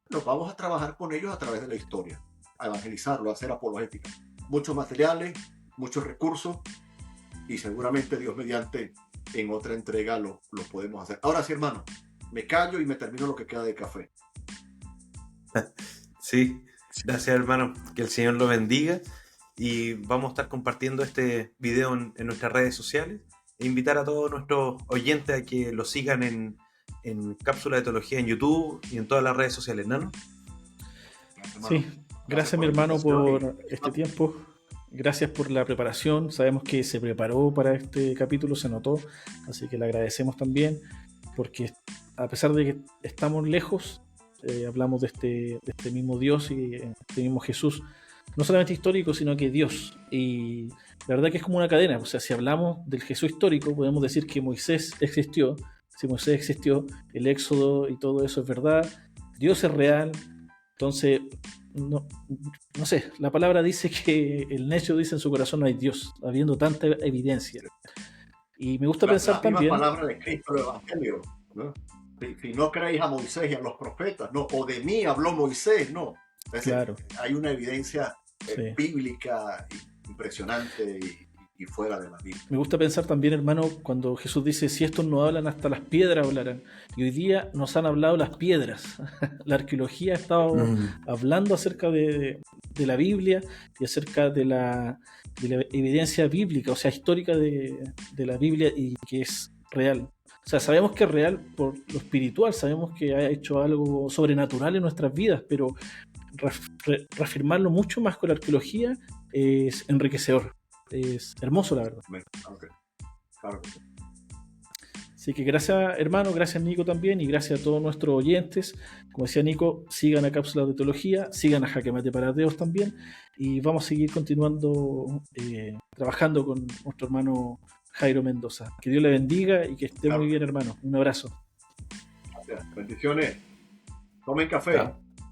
Nos vamos a trabajar con ellos a través de la historia, a evangelizarlo, a hacer apologética. Muchos materiales, muchos recursos, y seguramente Dios mediante en otra entrega lo podemos hacer. Ahora sí, hermano, me callo y me termino lo que queda de café. Sí, gracias, hermano. Que el Señor lo bendiga. Y vamos a estar compartiendo este video en nuestras redes sociales. E invitar a todos nuestros oyentes a que lo sigan en Cápsula de Teología en YouTube y en todas las redes sociales, ¿no? Sí, gracias mi hermano por este tiempo. Gracias por la preparación. Sabemos que se preparó para este capítulo, se notó. Así que le agradecemos también, porque a pesar de que estamos lejos, hablamos de este mismo Dios y este mismo Jesús, no solamente histórico, sino que Dios. Y la verdad que es como una cadena. O sea, si hablamos del Jesús histórico, podemos decir que Moisés existió. Si Moisés existió, el Éxodo y todo eso es verdad. Dios es real. Entonces, no sé, la palabra dice que el necio dice en su corazón no hay Dios, habiendo tanta evidencia. Y me gusta pensar también... La palabra de Cristo, el Evangelio, ¿no? Si no creéis a Moisés y a los profetas, no, o de mí habló Moisés, no. Es decir, claro. Hay una evidencia bíblica impresionante y fuera de la Biblia. Me gusta pensar también, hermano, cuando Jesús dice, si estos no hablan, hasta las piedras hablarán. Y hoy día nos han hablado las piedras. La arqueología ha estado hablando acerca de la Biblia y acerca de la evidencia bíblica, o sea, histórica de la Biblia, y que es real. O sea, sabemos que es real por lo espiritual, sabemos que ha hecho algo sobrenatural en nuestras vidas, pero reafirmarlo mucho más con la arqueología es enriquecedor. Es hermoso, la verdad. Okay. Claro. Así que gracias, hermano, gracias, Nico, también, y gracias a todos nuestros oyentes. Como decía Nico, sigan a Cápsulas de Teología, sigan a Jaque Mate para Ateos también, y vamos a seguir continuando trabajando con nuestro hermano Jairo Mendoza. Que Dios le bendiga y que esté muy bien, hermano. Un abrazo. Gracias. Bendiciones. Tomen café. Claro.